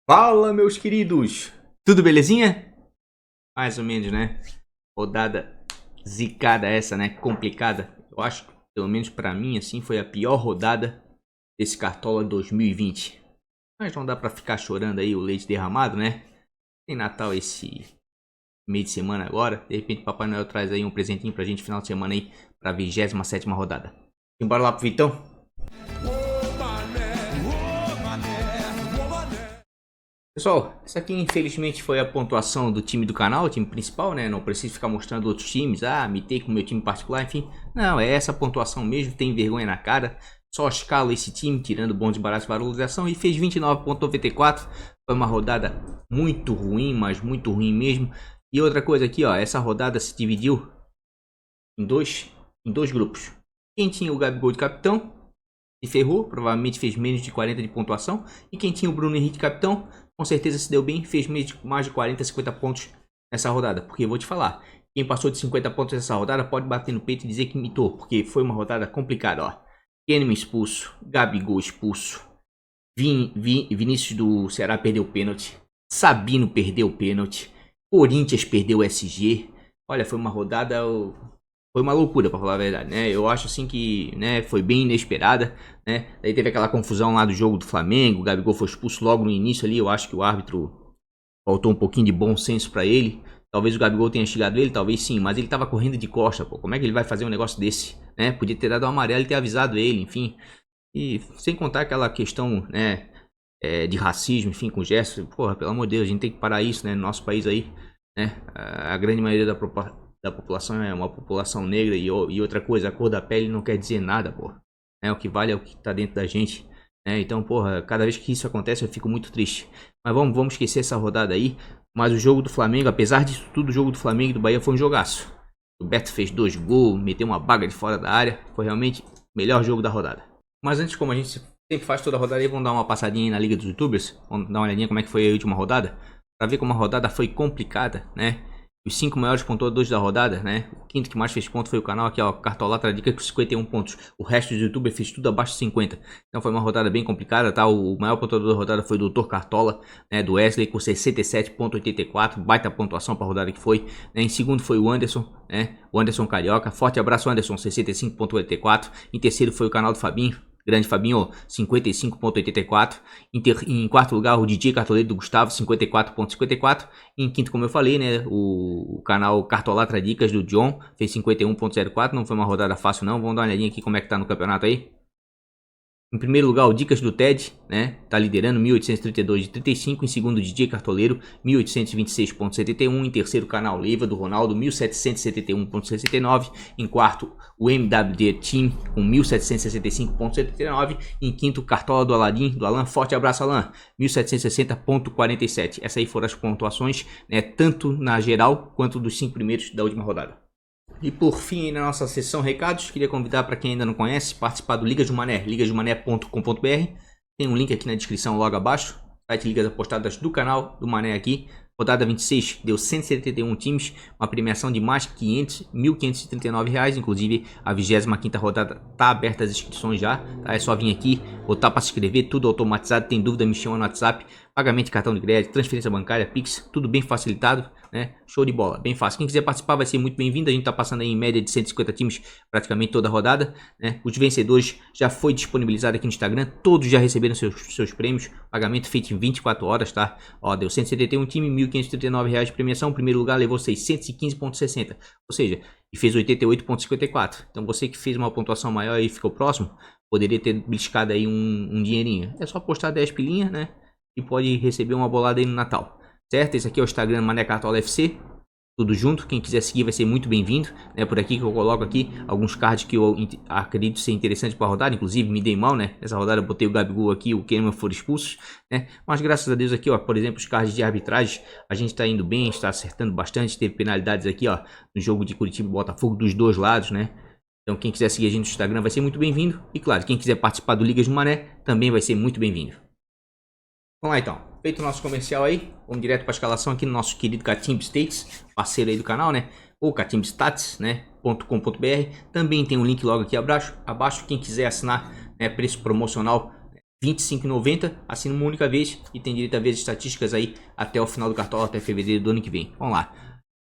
Fala, meus queridos! Tudo belezinha? Mais ou menos, né? Rodada zicada essa, né? Complicada. Eu acho que, pelo menos pra mim, assim, foi a pior rodada desse Cartola 2020. Mas não dá pra ficar chorando aí o leite derramado, né? Tem Natal esse meio de semana agora. De repente, Papai Noel traz aí um presentinho pra gente final de semana aí pra 27ª rodada. Embora lá pro Vitão? Pessoal, essa aqui infelizmente foi a pontuação do time do canal, o time principal, né? Não preciso ficar mostrando outros times, mitei com o meu time particular, enfim. Não, é essa pontuação mesmo, tem vergonha na cara. Só escalo esse time, tirando bons e baratos de valorização, e fez 29,94. Foi uma rodada muito ruim, mas muito ruim mesmo. E outra coisa aqui, ó, essa rodada se dividiu em dois grupos. Quem tinha o Gabigol de capitão se ferrou, provavelmente fez menos de 40 de pontuação. E quem tinha o Bruno Henrique de capitão, com certeza se deu bem, fez mais de 40, 50 pontos nessa rodada. Porque eu vou te falar, quem passou de 50 pontos nessa rodada pode bater no peito e dizer que mitou, porque foi uma rodada complicada, ó. Kahneman expulso, Gabigol expulso, Vinícius do Ceará perdeu o pênalti, Sabino perdeu o pênalti, Corinthians perdeu o SG. Olha, foi uma rodada... Foi uma loucura, pra falar a verdade, né? Eu acho assim que, né, foi bem inesperada, né? Daí teve aquela confusão lá do jogo do Flamengo, o Gabigol foi expulso logo no início ali, eu acho que o árbitro faltou um pouquinho de bom senso pra ele. Talvez o Gabigol tenha xingado ele, talvez sim, mas ele tava correndo de costa, pô. Como é que ele vai fazer um negócio desse, né? Podia ter dado um amarelo e ter avisado ele, enfim. E sem contar aquela questão, né, de racismo, enfim, com gestos. Porra, pelo amor de Deus, a gente tem que parar isso, né, no nosso país aí, né? A grande maioria da população é uma população negra e outra coisa, a cor da pele não quer dizer nada, porra. O que vale é o que tá dentro da gente, né? Então, porra, cada vez que isso acontece eu fico muito triste. Mas vamos esquecer essa rodada aí. Mas o jogo do Flamengo, apesar disso tudo, o jogo do Flamengo e do Bahia foi um jogaço. O Beto fez 2 gols, meteu uma baga de fora da área. Foi realmente o melhor jogo da rodada. Mas antes, como a gente sempre faz toda a rodada aí, vamos dar uma passadinha aí na Liga dos Youtubers. Vamos dar uma olhadinha como é que foi a última rodada. Pra ver como a rodada foi complicada, né? Os 5 maiores pontuadores da rodada, né? O quinto que mais fez ponto foi o canal aqui, ó, Cartolatra Dica, com 51 pontos. O resto dos youtubers fez tudo abaixo de 50. Então foi uma rodada bem complicada, tá? O maior pontuador da rodada foi o Dr. Cartola, né? Do Wesley, com 67,84. Baita pontuação para a rodada que foi. Né? Em segundo foi o Anderson, né? O Anderson Carioca. Forte abraço, Anderson, 65,84. Em terceiro foi o canal do Fabinho. Grande Fabinho, 55,84. Em quarto lugar, o DJ Cartoleiro do Gustavo, 54,54. Em quinto, como eu falei, né, o canal Cartolatra Dicas do John fez 51,04. Não foi uma rodada fácil, não. Vamos dar uma olhadinha aqui como é que tá no campeonato aí. Em primeiro lugar, o Dicas do Ted, né? Tá liderando 1832,35. Em segundo, DJ Cartoleiro, 1826,71. Em terceiro, canal Leiva do Ronaldo, 1771,69. Em quarto, o MWD Team com 1765,79. Em quinto, Cartola do Aladim, do Alan. Forte abraço, Alan, 1760,47. Essas aí foram as pontuações, né? Tanto na geral quanto dos 5 primeiros da última rodada. E por fim, na nossa sessão recados, queria convidar para quem ainda não conhece, participar do Ligas do Mané, ligasdomané.com.br. Tem um link aqui na descrição logo abaixo. Site Ligas Apostadas do canal do Mané aqui. Rodada 26 deu 171 times, uma premiação de mais de R$ 1.539. Inclusive a 25ª rodada está aberta as inscrições já, tá? É só vir aqui, botar para se inscrever, tudo automatizado. Tem dúvida, me chama no WhatsApp. Pagamento de cartão de crédito, transferência bancária, Pix, tudo bem facilitado, né? Show de bola, bem fácil. Quem quiser participar vai ser muito bem-vindo. A gente tá passando aí em média de 150 times praticamente toda a rodada, né? Os vencedores já foi disponibilizado aqui no Instagram, todos já receberam seus prêmios. Pagamento feito em 24 horas, tá? Ó, deu 171 time, R$ 1.539 de premiação. O primeiro lugar levou 615,60, ou seja, e fez 88,54. Então você que fez uma pontuação maior e ficou próximo, poderia ter beliscado aí um dinheirinho. É só postar 10 pilinhas, né? E pode receber uma bolada aí no Natal, certo? Esse aqui é o Instagram Mané Cartola FC, tudo junto. Quem quiser seguir vai ser muito bem-vindo, né? Por aqui que eu coloco aqui alguns cards que eu acredito ser interessante para rodada. Inclusive me dei mal, né? Essa rodada eu botei o Gabigol aqui, o Kahneman foram expulsos, né? Mas graças a Deus aqui, ó, por exemplo, os cards de arbitragem, a gente tá indo bem, está acertando bastante. Teve penalidades aqui, ó, no jogo de Curitiba e Botafogo dos dois lados, né? Então quem quiser seguir a gente no Instagram vai ser muito bem-vindo. E claro, quem quiser participar do Ligas do Mané também vai ser muito bem-vindo. Vamos lá então, feito o nosso comercial aí, vamos direto para a escalação aqui no nosso querido Catimb States, parceiro aí do canal, né? Ou catimbstats, né? .com.br. Também tem um link logo aqui abaixo. Quem quiser assinar, né, preço promocional 25,90, assina uma única vez e tem direito a ver as estatísticas aí até o final do Cartola, até fevereiro do ano que vem. Vamos lá.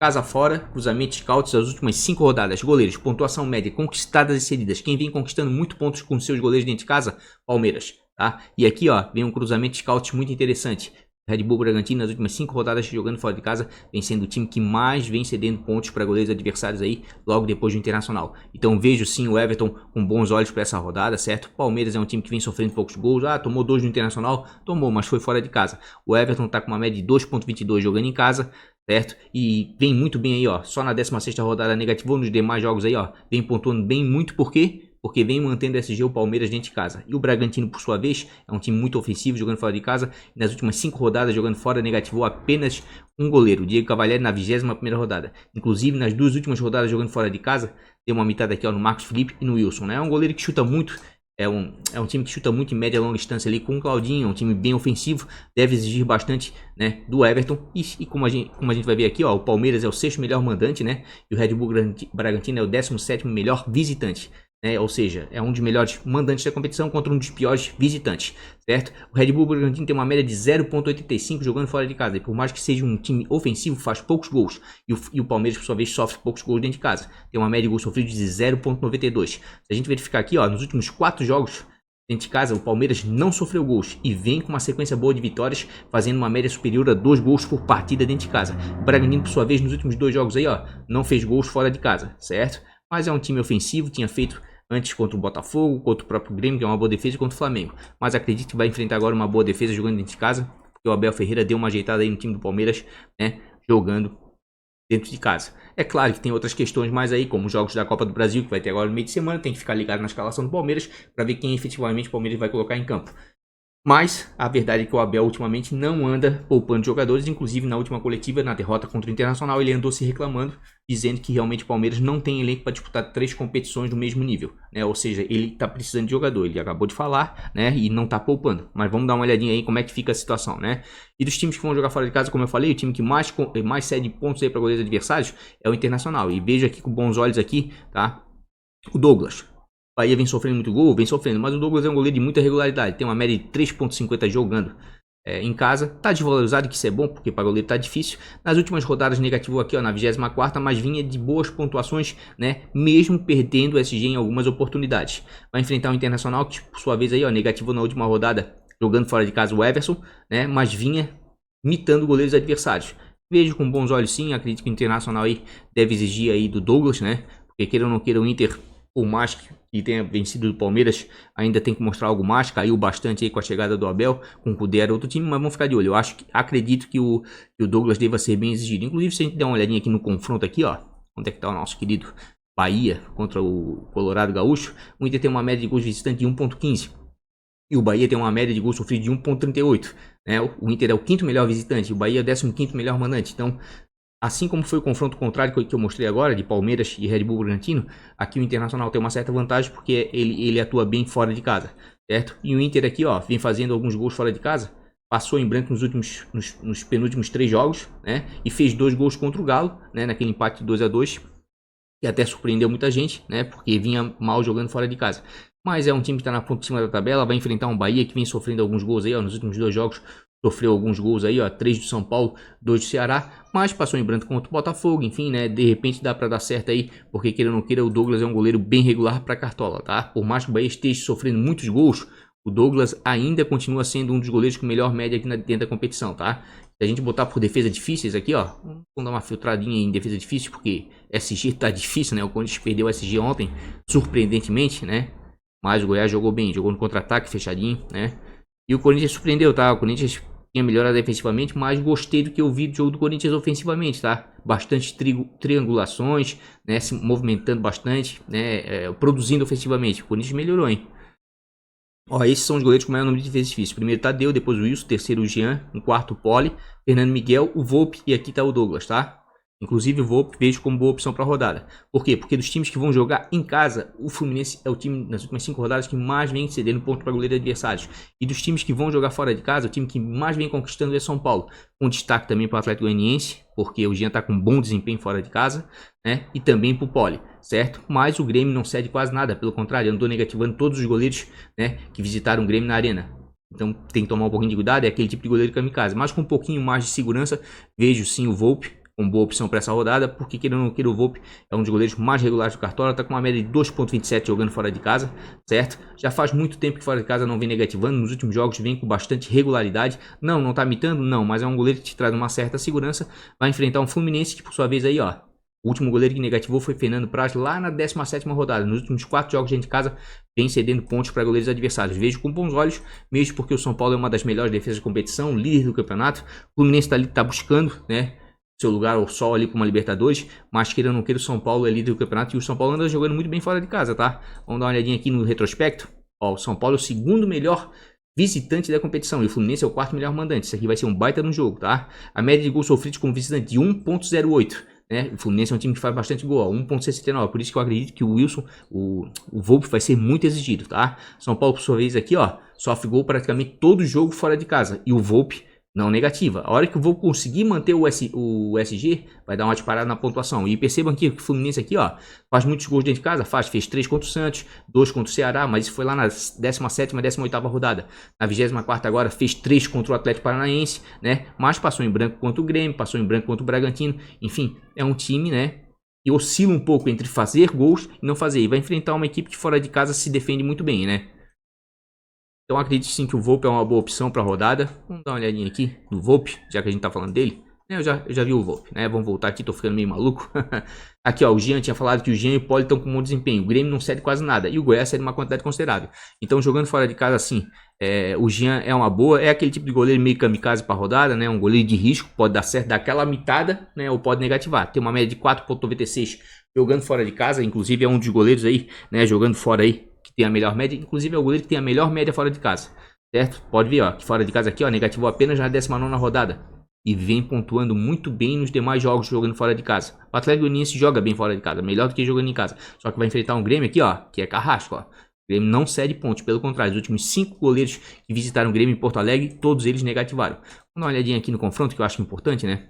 Casa fora, cruzamento scouts das últimas 5 rodadas. Goleiros, pontuação média, conquistadas e cedidas. Quem vem conquistando muito pontos com seus goleiros dentro de casa? Palmeiras, tá? E aqui, ó, vem um cruzamento scouts muito interessante. Red Bull Bragantino nas últimas 5 rodadas jogando fora de casa vem sendo o time que mais vem cedendo pontos para goleiros adversários aí logo depois do Internacional. Então vejo sim o Everton com bons olhos para essa rodada, certo? Palmeiras é um time que vem sofrendo poucos gols. Ah, tomou 2 no Internacional? Tomou, mas foi fora de casa. O Everton tá com uma média de 2,22 jogando em casa, certo? E vem muito bem aí, ó. Só na 16ª rodada negativou, nos demais jogos aí, ó. Vem pontuando bem muito, por quê? Porque vem mantendo SG o Palmeiras dentro de casa. E o Bragantino, por sua vez, é um time muito ofensivo, jogando fora de casa. E nas últimas 5 rodadas, jogando fora, negativou apenas um goleiro, Diego Cavalieri, na 21ª rodada. Inclusive, nas 2 últimas rodadas, jogando fora de casa, deu uma mitada aqui, ó, no Marcos Felipe e no Wilson, né? É um goleiro que chuta muito. É um time que chuta muito em média e longa distância ali com o Claudinho. É um time bem ofensivo. Deve exigir bastante, né, do Everton. E como a gente vai ver aqui, ó, o Palmeiras é o 6º melhor mandante, né? E o Red Bull Bragantino é o 17º melhor visitante. Ou seja, é um dos melhores mandantes da competição contra um dos piores visitantes, certo? O Red Bull Bragantino tem uma média de 0,85 jogando fora de casa, e por mais que seja um time ofensivo, faz poucos gols, e o Palmeiras, por sua vez, sofre poucos gols dentro de casa, tem uma média de gols sofridos de 0,92. Se a gente verificar aqui, ó, nos últimos 4 jogos dentro de casa, o Palmeiras não sofreu gols e vem com uma sequência boa de vitórias, fazendo uma média superior a 2 gols por partida dentro de casa. O Bragantino, por sua vez, nos últimos 2 jogos aí, ó, não fez gols fora de casa, certo? Mas é um time ofensivo, tinha feito antes contra o Botafogo, contra o próprio Grêmio, que é uma boa defesa, e contra o Flamengo. Mas acredito que vai enfrentar agora uma boa defesa jogando dentro de casa, porque o Abel Ferreira deu uma ajeitada aí no time do Palmeiras, né, jogando dentro de casa. É claro que tem outras questões mais aí, como os jogos da Copa do Brasil, que vai ter agora no meio de semana, tem que ficar ligado na escalação do Palmeiras para ver quem efetivamente o Palmeiras vai colocar em campo. Mas a verdade é que o Abel ultimamente não anda poupando jogadores, inclusive na última coletiva, na derrota contra o Internacional, ele andou se reclamando, dizendo que realmente o Palmeiras não tem elenco para disputar 3 competições do mesmo nível, né? Ou seja, ele está precisando de jogador, ele acabou de falar, né? E não está poupando. Mas vamos dar uma olhadinha aí como é que fica a situação, né? E dos times que vão jogar fora de casa, como eu falei, o time que mais cede pontos aí para goleiros adversários é o Internacional. E vejo aqui com bons olhos aqui, tá? O Douglas. O Bahia vem sofrendo muito gol, vem sofrendo, mas o Douglas é um goleiro de muita regularidade, tem uma média de 3,50 jogando em casa, tá desvalorizado, que isso é bom, porque para goleiro tá difícil. Nas últimas rodadas negativou aqui, ó, na 24ª, mas vinha de boas pontuações, né, mesmo perdendo o SG em algumas oportunidades. Vai enfrentar o Internacional, que por sua vez aí, ó, negativou na última rodada, jogando fora de casa o Everson, né, mas vinha imitando goleiros adversários. Vejo com bons olhos sim, acredito que o Internacional aí deve exigir aí do Douglas, né, porque queira ou não queira o Inter, por mais que tenha vencido do Palmeiras, ainda tem que mostrar algo mais. Caiu bastante aí com a chegada do Abel, com o Cudê era outro time, mas vamos ficar de olho. Eu acredito que o Douglas deva ser bem exigido. Inclusive, se a gente der uma olhadinha aqui no confronto aqui, ó, onde é que tá o nosso querido Bahia contra o Colorado Gaúcho, o Inter tem uma média de gols visitante de 1,15 e o Bahia tem uma média de gols sofridos de 1,38, né? O Inter é o 5º melhor visitante, o Bahia é o 15º melhor mandante. Então, assim como foi o confronto contrário que eu mostrei agora, de Palmeiras e Red Bull Bragantino, aqui o Internacional tem uma certa vantagem porque ele atua bem fora de casa, certo? E o Inter aqui, ó, vem fazendo alguns gols fora de casa, passou em branco nos penúltimos 3 jogos, né? E fez 2 gols contra o Galo, né? Naquele empate 2-2, que até surpreendeu muita gente, né? Porque vinha mal jogando fora de casa. Mas é um time que está na ponta de cima da tabela, vai enfrentar um Bahia que vem sofrendo alguns gols aí, ó, nos últimos 2 jogos. Sofreu alguns gols aí, ó, 3 do São Paulo, 2 do Ceará, mas passou em branco contra o Botafogo, enfim, né, de repente dá pra dar certo aí, porque queira ou não queira, o Douglas é um goleiro bem regular pra Cartola, tá? Por mais que o Bahia esteja sofrendo muitos gols, o Douglas ainda continua sendo um dos goleiros com melhor média aqui dentro da competição, tá? Se a gente botar por defesas difíceis aqui, ó, vamos dar uma filtradinha em defesa difícil, porque SG tá difícil, né, o Corinthians perdeu o SG ontem, surpreendentemente, né, mas o Goiás jogou bem, jogou no contra-ataque, fechadinho, né, e o Corinthians surpreendeu, tá? O Corinthians tinha melhorado defensivamente, mas gostei do que eu vi do jogo do Corinthians ofensivamente, tá? Bastante triangulações, né? Se movimentando bastante, né? Produzindo ofensivamente. O Corinthians melhorou, hein? Ó, esses são os goleiros com maior número de defesas difíceis. Primeiro Tadeu, depois o Wilson, terceiro o Jean, em quarto o Poli, Fernando Miguel, o Volpe e aqui tá o Douglas, tá? Inclusive o Volpe vejo como boa opção para a rodada. Por quê? Porque dos times que vão jogar em casa, o Fluminense é o time nas últimas 5 rodadas que mais vem cedendo ponto para goleiro adversários. E dos times que vão jogar fora de casa, o time que mais vem conquistando é São Paulo. Com destaque também para o Atlético Goianiense, porque o Jean está com bom desempenho fora de casa, né? E também para o Poli, certo? Mas o Grêmio não cede quase nada, pelo contrário, andou negativando todos os goleiros, né, que visitaram o Grêmio na arena. Então tem que tomar um pouquinho de cuidado, é aquele tipo de goleiro kamikaze. Mas com um pouquinho mais de segurança, vejo sim o Volpi como boa opção para essa rodada, porque querendo ou não queira, o Volpi é um dos goleiros mais regulares do Cartola, tá com uma média de 2.27 jogando fora de casa, certo? Já faz muito tempo que fora de casa não vem negativando, nos últimos jogos vem com bastante regularidade. Não tá imitando? Não, mas é um goleiro que te traz uma certa segurança. Vai enfrentar um Fluminense que por sua vez aí, ó, o último goleiro que negativou foi Fernando Praz lá na 17ª rodada. Nos últimos 4 jogos dentro de casa, vem cedendo pontos para goleiros adversários. Vejo com bons olhos, mesmo porque o São Paulo é uma das melhores defesas da competição, líder do campeonato. O Fluminense tá buscando, né, seu lugar ao sol ali com uma Libertadores, mas queira ou não queira, o São Paulo é líder do campeonato e o São Paulo anda jogando muito bem fora de casa, tá? Vamos dar uma olhadinha aqui no retrospecto. Ó, o São Paulo é o segundo melhor visitante da competição e o Fluminense é o quarto melhor mandante. Isso aqui vai ser um baita no jogo, tá? A média de gols sofridos como visitante de 1.08. Né? O Fluminense é um time que faz bastante gol, ó, 1.69, por isso que eu acredito que o Wilson, o Volpi vai ser muito exigido, tá? São Paulo, por sua vez, aqui, ó, sofre gol praticamente todo jogo fora de casa, e o Volpi não negativa. A hora que eu vou conseguir manter o SG, vai dar uma disparada na pontuação. E percebam aqui que o Fluminense aqui, ó, faz muitos gols dentro de casa, fez 3 contra o Santos, 2 contra o Ceará, mas isso foi lá na 17ª e 18ª rodada. Na 24ª agora fez 3 contra o Atlético Paranaense, né? Mas passou em branco contra o Grêmio, passou em branco contra o Bragantino. Enfim, é um time, né, que oscila um pouco entre fazer gols e não fazer. E vai enfrentar uma equipe que fora de casa se defende muito bem, né? Então acredito sim que o Volpi é uma boa opção para a rodada. Vamos dar uma olhadinha aqui no Volpi, já que a gente tá falando dele. Eu já vi o Volpi, né? Vamos voltar aqui, tô ficando meio maluco. Aqui, ó, o Jean tinha falado que o Jean e o Poli estão com um bom desempenho. O Grêmio não cede quase nada. E o Goiás cede uma quantidade considerável. Então, jogando fora de casa assim, o Jean é uma boa. É aquele tipo de goleiro meio kamikaze para a rodada, né? Um goleiro de risco, pode dar certo, dar aquela mitada, né? Ou pode negativar. Tem uma média de 4.96 jogando fora de casa. Inclusive, é um dos goleiros aí, né? Jogando fora aí, que tem a melhor média. Inclusive, é o goleiro que tem a melhor média fora de casa. Certo? Pode ver, ó, que fora de casa aqui, ó, negativou apenas na 19ª rodada. E vem pontuando muito bem nos demais jogos jogando fora de casa. O Atlético Goianiense joga bem fora de casa, melhor do que jogando em casa. Só que vai enfrentar um Grêmio aqui, ó, que é carrasco, ó. O Grêmio não cede pontos, pelo contrário, os últimos 5 goleiros que visitaram o Grêmio em Porto Alegre, todos eles negativaram. Vamos dar uma olhadinha aqui no confronto, que eu acho importante, né?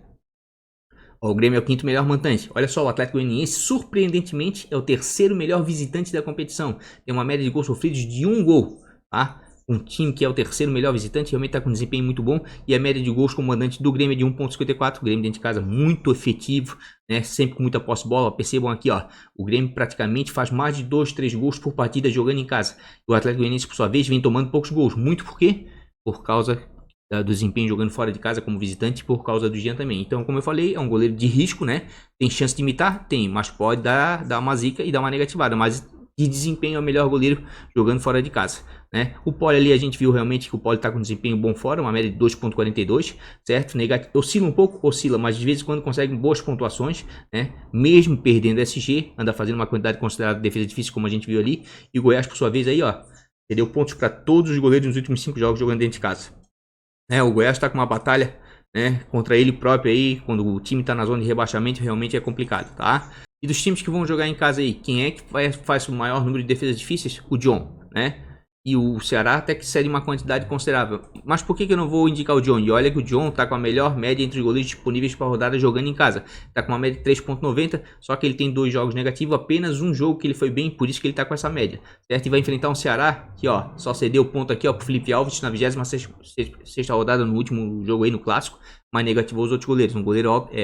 Ó, o Grêmio é o quinto melhor mandante. Olha só, o Atlético Goianiense, surpreendentemente, é o terceiro melhor visitante da competição. Tem uma média de gols sofridos de 1 gol, tá? Um time que é o terceiro melhor visitante, realmente está com um desempenho muito bom. E a média de gols como mandante do Grêmio é de 1.54. O Grêmio dentro de casa muito efetivo, né? Sempre com muita posse de bola. Percebam aqui, ó, o Grêmio praticamente faz mais de 2, 3 gols por partida jogando em casa. O Atlético Goianiense, por sua vez, vem tomando poucos gols. Muito por quê? Por causa do desempenho jogando fora de casa como visitante, por causa do Jean também. Então, como eu falei, é um goleiro de risco, né? Tem chance de imitar? Tem, mas pode dar uma zica e dar uma negativada. Mas de desempenho é o melhor goleiro jogando fora de casa, né? O Poli ali a gente viu realmente que o Poli tá com desempenho bom fora, uma média de 2.42, certo? Oscila um pouco, mas de vez em quando consegue boas pontuações, né? Mesmo perdendo SG, anda fazendo uma quantidade considerável de defesa difícil, como a gente viu ali. E o Goiás, por sua vez, aí, ó, deu pontos para todos os goleiros nos últimos 5 jogos jogando dentro de casa. O Goiás tá com uma batalha, né, contra ele próprio aí, quando o time tá na zona de rebaixamento, realmente é complicado, tá? E dos times que vão jogar em casa aí, quem é que faz o maior número de defesas difíceis? O John, né? E o Ceará até que cede uma quantidade considerável. Mas por que eu não vou indicar o John? E olha que o John tá com a melhor média entre os goleiros disponíveis para rodada jogando em casa. Tá com uma média de 3.90, só que ele tem 2 jogos negativos, apenas um jogo que ele foi bem, por isso que ele tá com essa média. Certo? E vai enfrentar um Ceará que, ó, só cedeu ponto aqui, ó, pro Felipe Alves na 26ª rodada no último jogo aí no Clássico, mas negativou os outros goleiros.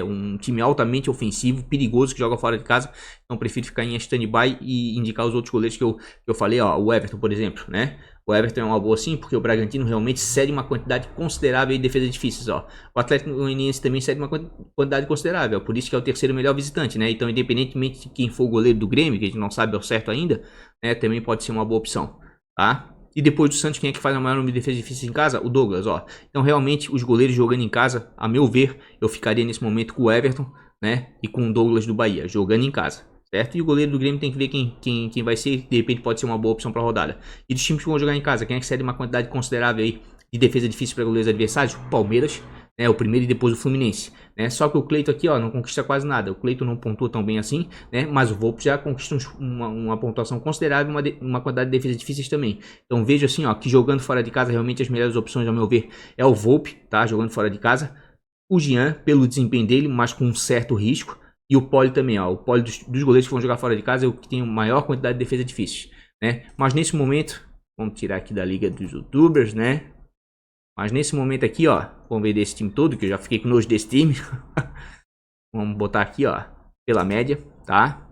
Um time altamente ofensivo, perigoso, que joga fora de casa. Então prefiro ficar em stand-by e indicar os outros goleiros que eu falei, ó, o Everton, por exemplo, né? O Everton é uma boa sim, porque o Bragantino realmente cede uma quantidade considerável de defesas difíceis, ó. O Atlético Goianiense também cede uma quantidade considerável, por isso que é o terceiro melhor visitante, né? Então, independentemente de quem for o goleiro do Grêmio, que a gente não sabe ao certo ainda, né? Também pode ser uma boa opção, tá? E depois do Santos, quem é que faz a maior número de defesas difíceis em casa? O Douglas, ó. Então, realmente, os goleiros jogando em casa, a meu ver, eu ficaria nesse momento com o Everton, né? E com o Douglas do Bahia, jogando em casa. Certo? E o goleiro do Grêmio tem que ver quem vai ser, de repente pode ser uma boa opção para a rodada. E dos times que vão jogar em casa, quem é que cede uma quantidade considerável aí de defesa difícil para goleiros adversários? O Palmeiras, né? O primeiro e depois o Fluminense, né? Só que o Cleiton aqui, ó, não conquista quase nada. O Cleiton não pontua tão bem assim, né? Mas o Volpi já conquista uma pontuação considerável, uma quantidade de defesas difíceis também. Então vejo assim, ó, que jogando fora de casa, realmente as melhores opções, ao meu ver, é o Volpi, tá? Jogando fora de casa. O Jean, pelo desempenho dele, mas com um certo risco. E o Poli também, ó. O Poli dos goleiros que vão jogar fora de casa é o que tem a maior quantidade de defesa difícil, né? Mas nesse momento, vamos tirar aqui da liga dos youtubers, né? Mas nesse momento aqui, ó, vamos ver desse time todo, que eu já fiquei com nojo desse time. Vamos botar aqui, ó, pela média, tá?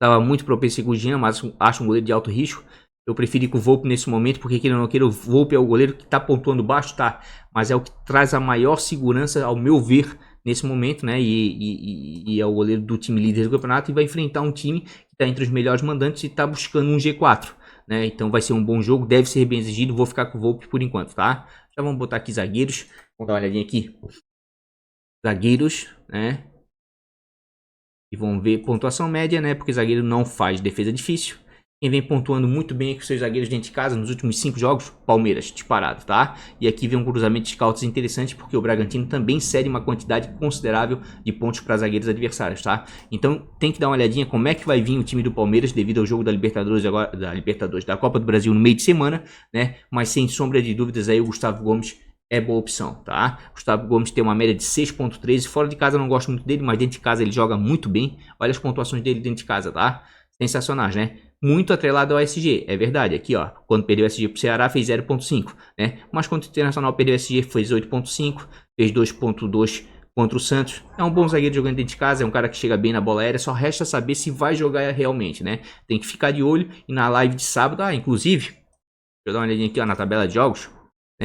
Tava muito propenso com o Jean, mas acho um goleiro de alto risco. Eu preferi com o Volpe nesse momento, porque queira ou não queira, o Volpe é o goleiro que tá pontuando baixo, tá? Mas é o que traz a maior segurança, ao meu ver, nesse momento, né? E é o goleiro do time líder do campeonato e vai enfrentar um time que tá entre os melhores mandantes e tá buscando um G4, né? Então vai ser um bom jogo, deve ser bem exigido. Vou ficar com o Volpe por enquanto, tá? Já vamos botar aqui zagueiros. Vamos dar uma olhadinha aqui. Zagueiros, né? E vamos ver pontuação média, né? Porque zagueiro não faz defesa difícil. Quem vem pontuando muito bem é com seus zagueiros dentro de casa nos últimos 5 jogos, Palmeiras, disparado, tá? E aqui vem um cruzamento de scouts interessante, porque o Bragantino também cede uma quantidade considerável de pontos para zagueiros adversários, tá? Então tem que dar uma olhadinha como é que vai vir o time do Palmeiras devido ao jogo da Libertadores agora, da Copa do Brasil no meio de semana, né? Mas sem sombra de dúvidas aí o Gustavo Gomes é boa opção, tá? Gustavo Gomes tem uma média de 6.13, fora de casa eu não gosto muito dele, mas dentro de casa ele joga muito bem. Olha as pontuações dele dentro de casa, tá? Sensacionais, né? Muito atrelado ao SG, é verdade. Aqui, ó, quando perdeu o SG pro Ceará fez 0.5, né? Mas quando o Internacional perdeu o SG fez 8.5, fez 2.2 contra o Santos. É um bom zagueiro jogando dentro de casa, é um cara que chega bem na bola aérea, só resta saber se vai jogar realmente, né? Tem que ficar de olho e na live de sábado, inclusive, deixa eu dar uma olhadinha aqui, ó, na tabela de jogos.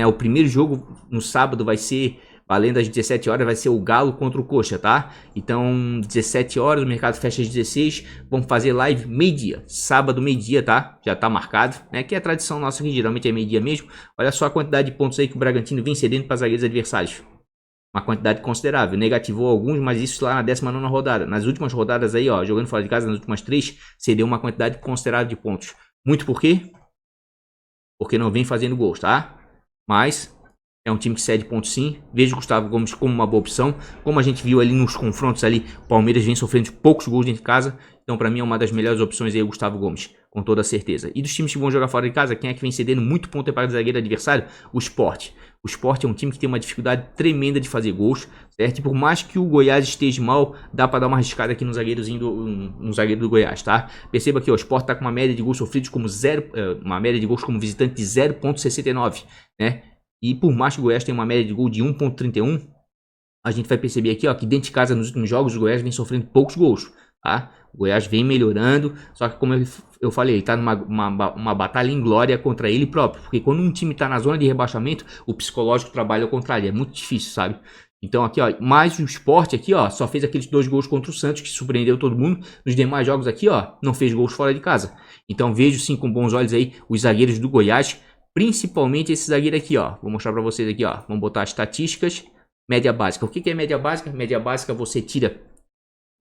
O primeiro jogo no sábado vai ser, valendo às 17 horas, vai ser o Galo contra o Coxa, tá? Então, 17 horas, o mercado fecha às 16, vamos fazer live meio-dia, sábado meio-dia, tá? Já tá marcado, né? Que é a tradição nossa que geralmente é meio-dia mesmo. Olha só a quantidade de pontos aí que o Bragantino vem cedendo para zagueiros adversários. Uma quantidade considerável, negativou alguns, mas isso lá na 19ª rodada. Nas últimas rodadas aí, ó, jogando fora de casa, nas últimas 3, cedeu uma quantidade considerável de pontos. Muito por quê? Porque não vem fazendo gols, tá? Mas é um time que cede pontos sim. Vejo o Gustavo Gomes como uma boa opção. Como a gente viu ali nos confrontos ali, o Palmeiras vem sofrendo poucos gols dentro de casa. Então para mim é uma das melhores opções aí o Gustavo Gomes, com toda certeza. E dos times que vão jogar fora de casa, quem é que vem cedendo muito ponto para o zagueiro adversário? O Sport. O Sport é um time que tem uma dificuldade tremenda de fazer gols, certo? E por mais que o Goiás esteja mal, dá para dar uma arriscada aqui no zagueiro do Goiás, tá? Perceba que o Sport tá com uma média de gols sofridos como uma média de gols como visitante de 0.69, né? E por mais que o Goiás tenha uma média de gol de 1.31, a gente vai perceber aqui, ó, que dentro de casa nos últimos jogos o Goiás vem sofrendo poucos gols, tá? O Goiás vem melhorando, só que como eu falei, ele tá numa batalha em glória contra ele próprio, porque quando um time tá na zona de rebaixamento, o psicológico trabalha ao contrário, é muito difícil, sabe? Então aqui, ó, mais o Sport aqui, ó, só fez aqueles 2 gols contra o Santos, que surpreendeu todo mundo. Nos demais jogos aqui, ó, não fez gols fora de casa. Então vejo sim com bons olhos aí os zagueiros do Goiás, principalmente esse zagueiro aqui, ó. Vou mostrar pra vocês aqui, ó. Vamos botar estatísticas, média básica. O que é média básica? Média básica você tira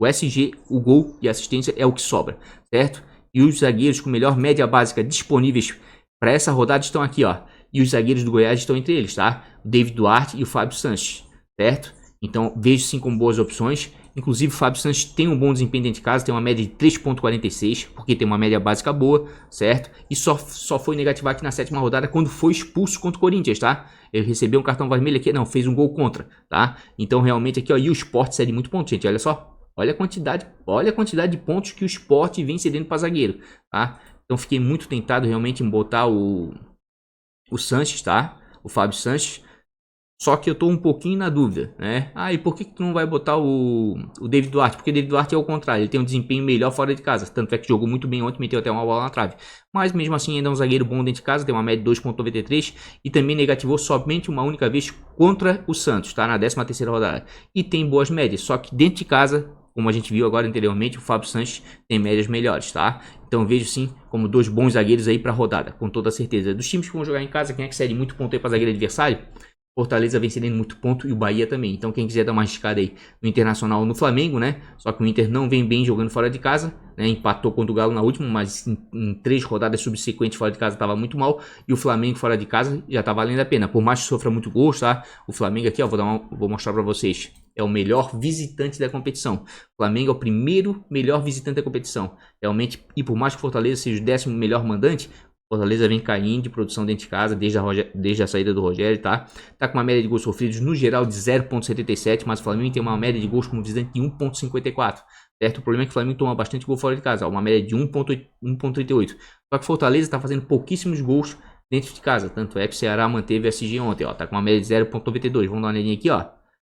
o SG, o gol e a assistência é o que sobra, certo? E os zagueiros com melhor média básica disponíveis para essa rodada estão aqui, ó. E os zagueiros do Goiás estão entre eles, tá? O David Duarte e o Fábio Sanches, certo? Então vejo sim como boas opções. Inclusive o Fábio Sanches tem um bom desempenho dentro de casa, tem uma média de 3.46, porque tem uma média básica boa, certo? E só foi negativar aqui na 7ª rodada quando foi expulso contra o Corinthians, tá? Ele recebeu um cartão vermelho aqui, não, fez um gol contra, tá? Então realmente aqui, ó, e o Sport cede muito ponto, gente, olha só. Olha a quantidade de pontos que o Sport vem cedendo para zagueiro, tá? Então fiquei muito tentado realmente em botar o Sanches, tá? O Fábio Sanches. Só que eu tô um pouquinho na dúvida, né? E por que tu não vai botar o David Duarte? Porque o David Duarte é o contrário, ele tem um desempenho melhor fora de casa. Tanto é que jogou muito bem ontem, meteu até uma bola na trave. Mas mesmo assim ainda é um zagueiro bom dentro de casa, tem uma média de 2.93 e também negativou somente uma única vez contra o Santos, tá? Na 13ª rodada. E tem boas médias, só que dentro de casa, como a gente viu agora anteriormente, o Fábio Sanches tem médias melhores, tá? Então vejo sim como 2 bons zagueiros aí pra rodada, com toda certeza. Dos times que vão jogar em casa, quem é que cede muito ponto aí pra zagueiro adversário? Fortaleza vem cedendo muito ponto e o Bahia também. Então quem quiser dar uma arriscada aí no Internacional ou no Flamengo, né? Só que o Inter não vem bem jogando fora de casa, né? Empatou contra o Galo na última, mas em 3 rodadas subsequentes fora de casa estava muito mal. E o Flamengo fora de casa já tá valendo a pena. Por mais que sofra muito gols, tá? O Flamengo aqui, ó, vou mostrar pra vocês. É o melhor visitante da competição. O Flamengo é o primeiro melhor visitante da competição. Realmente, e por mais que o Fortaleza seja o 10º melhor mandante, Fortaleza vem caindo de produção dentro de casa desde a saída do Rogério, tá? Tá com uma média de gols sofridos no geral de 0.77, mas o Flamengo tem uma média de gols como visitante de 1.54, certo? O problema é que o Flamengo toma bastante gol fora de casa, uma média de 1.38. Só que o Fortaleza tá fazendo pouquíssimos gols dentro de casa. Tanto é que o Ceará manteve o SG ontem, ó. Tá com uma média de 0,92. Vamos dar uma olhadinha aqui, ó.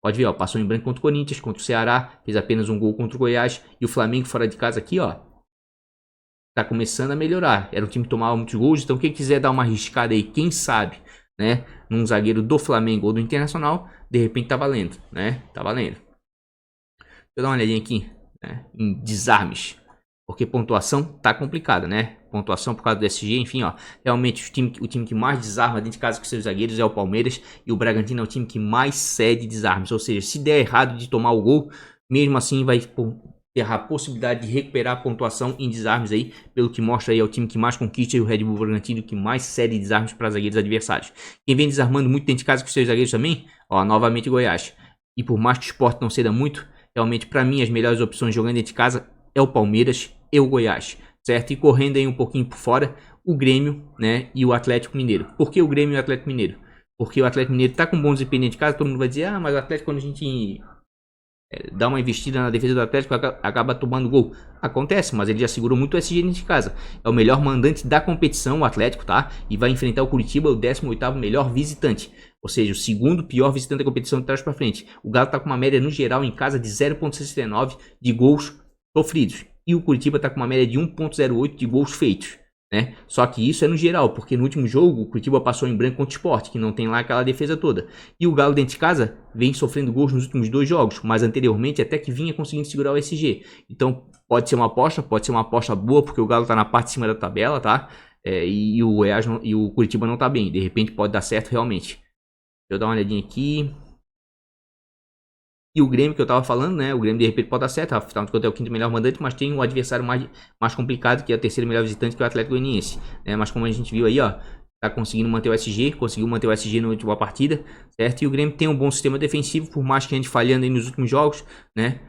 Pode ver, ó. Passou em branco contra o Corinthians, contra o Ceará. Fez apenas um gol contra o Goiás. E o Flamengo fora de casa aqui, ó. Tá começando a melhorar. Era um time que tomava muitos gols. Então quem quiser dar uma arriscada aí, quem sabe, né? Num zagueiro do Flamengo ou do Internacional, de repente tá valendo, né? Tá valendo. Deixa eu dar uma olhadinha aqui, né? Em desarmes. Porque pontuação tá complicada, né? Pontuação por causa do SG, enfim, ó. Realmente o time que mais desarma dentro de casa com seus zagueiros é o Palmeiras. E o Bragantino é o time que mais cede desarmes. Ou seja, se der errado de tomar o gol, mesmo assim vai ter a possibilidade de recuperar a pontuação em desarmes aí. Pelo que mostra aí, é o time que mais conquista e o Red Bull Bragantino que mais cede desarmes para zagueiros adversários. Quem vem desarmando muito dentro de casa com seus zagueiros também, ó, novamente Goiás. E por mais que o Sport não ceda muito, realmente para mim as melhores opções jogando dentro de casa é o Palmeiras e o Goiás, certo? E correndo aí um pouquinho por fora, o Grêmio, né, e o Atlético Mineiro. Por que o Grêmio e o Atlético Mineiro? Porque o Atlético Mineiro tá com bom desempenho dentro de casa, todo mundo vai dizer, ah, mas o Atlético quando a gente dá uma investida na defesa do Atlético, acaba tomando gol. Acontece, mas ele já segurou muito o SG dentro de casa. É o melhor mandante da competição, o Atlético, tá? E vai enfrentar o Curitiba, o 18º melhor visitante. Ou seja, o segundo pior visitante da competição de trás para frente. O Galo tá com uma média no geral em casa de 0,69 de gols sofridos. E o Curitiba tá com uma média de 1,08 de gols feitos. Né? Só que isso é no geral, porque no último jogo o Curitiba passou em branco contra o Sport, que não tem lá aquela defesa toda. E o Galo dentro de casa vem sofrendo gols nos últimos 2 jogos, mas anteriormente até que vinha conseguindo segurar o SG. Então pode ser uma aposta boa, porque o Galo tá na parte de cima da tabela, tá? E o Goiás e o Curitiba não tá bem, de repente pode dar certo realmente. Deixa eu dar uma olhadinha aqui. E o Grêmio que eu tava falando, né? O Grêmio de repente pode dar certo, afinal de contas é o quinto melhor mandante, mas tem um adversário mais complicado, que é o terceiro melhor visitante, que é o Atlético Goianiense. Né? Mas como a gente viu aí, ó, tá conseguindo manter o SG, conseguiu manter o SG na última partida, certo? E o Grêmio tem um bom sistema defensivo, por mais que a gente falhando aí nos últimos jogos, né?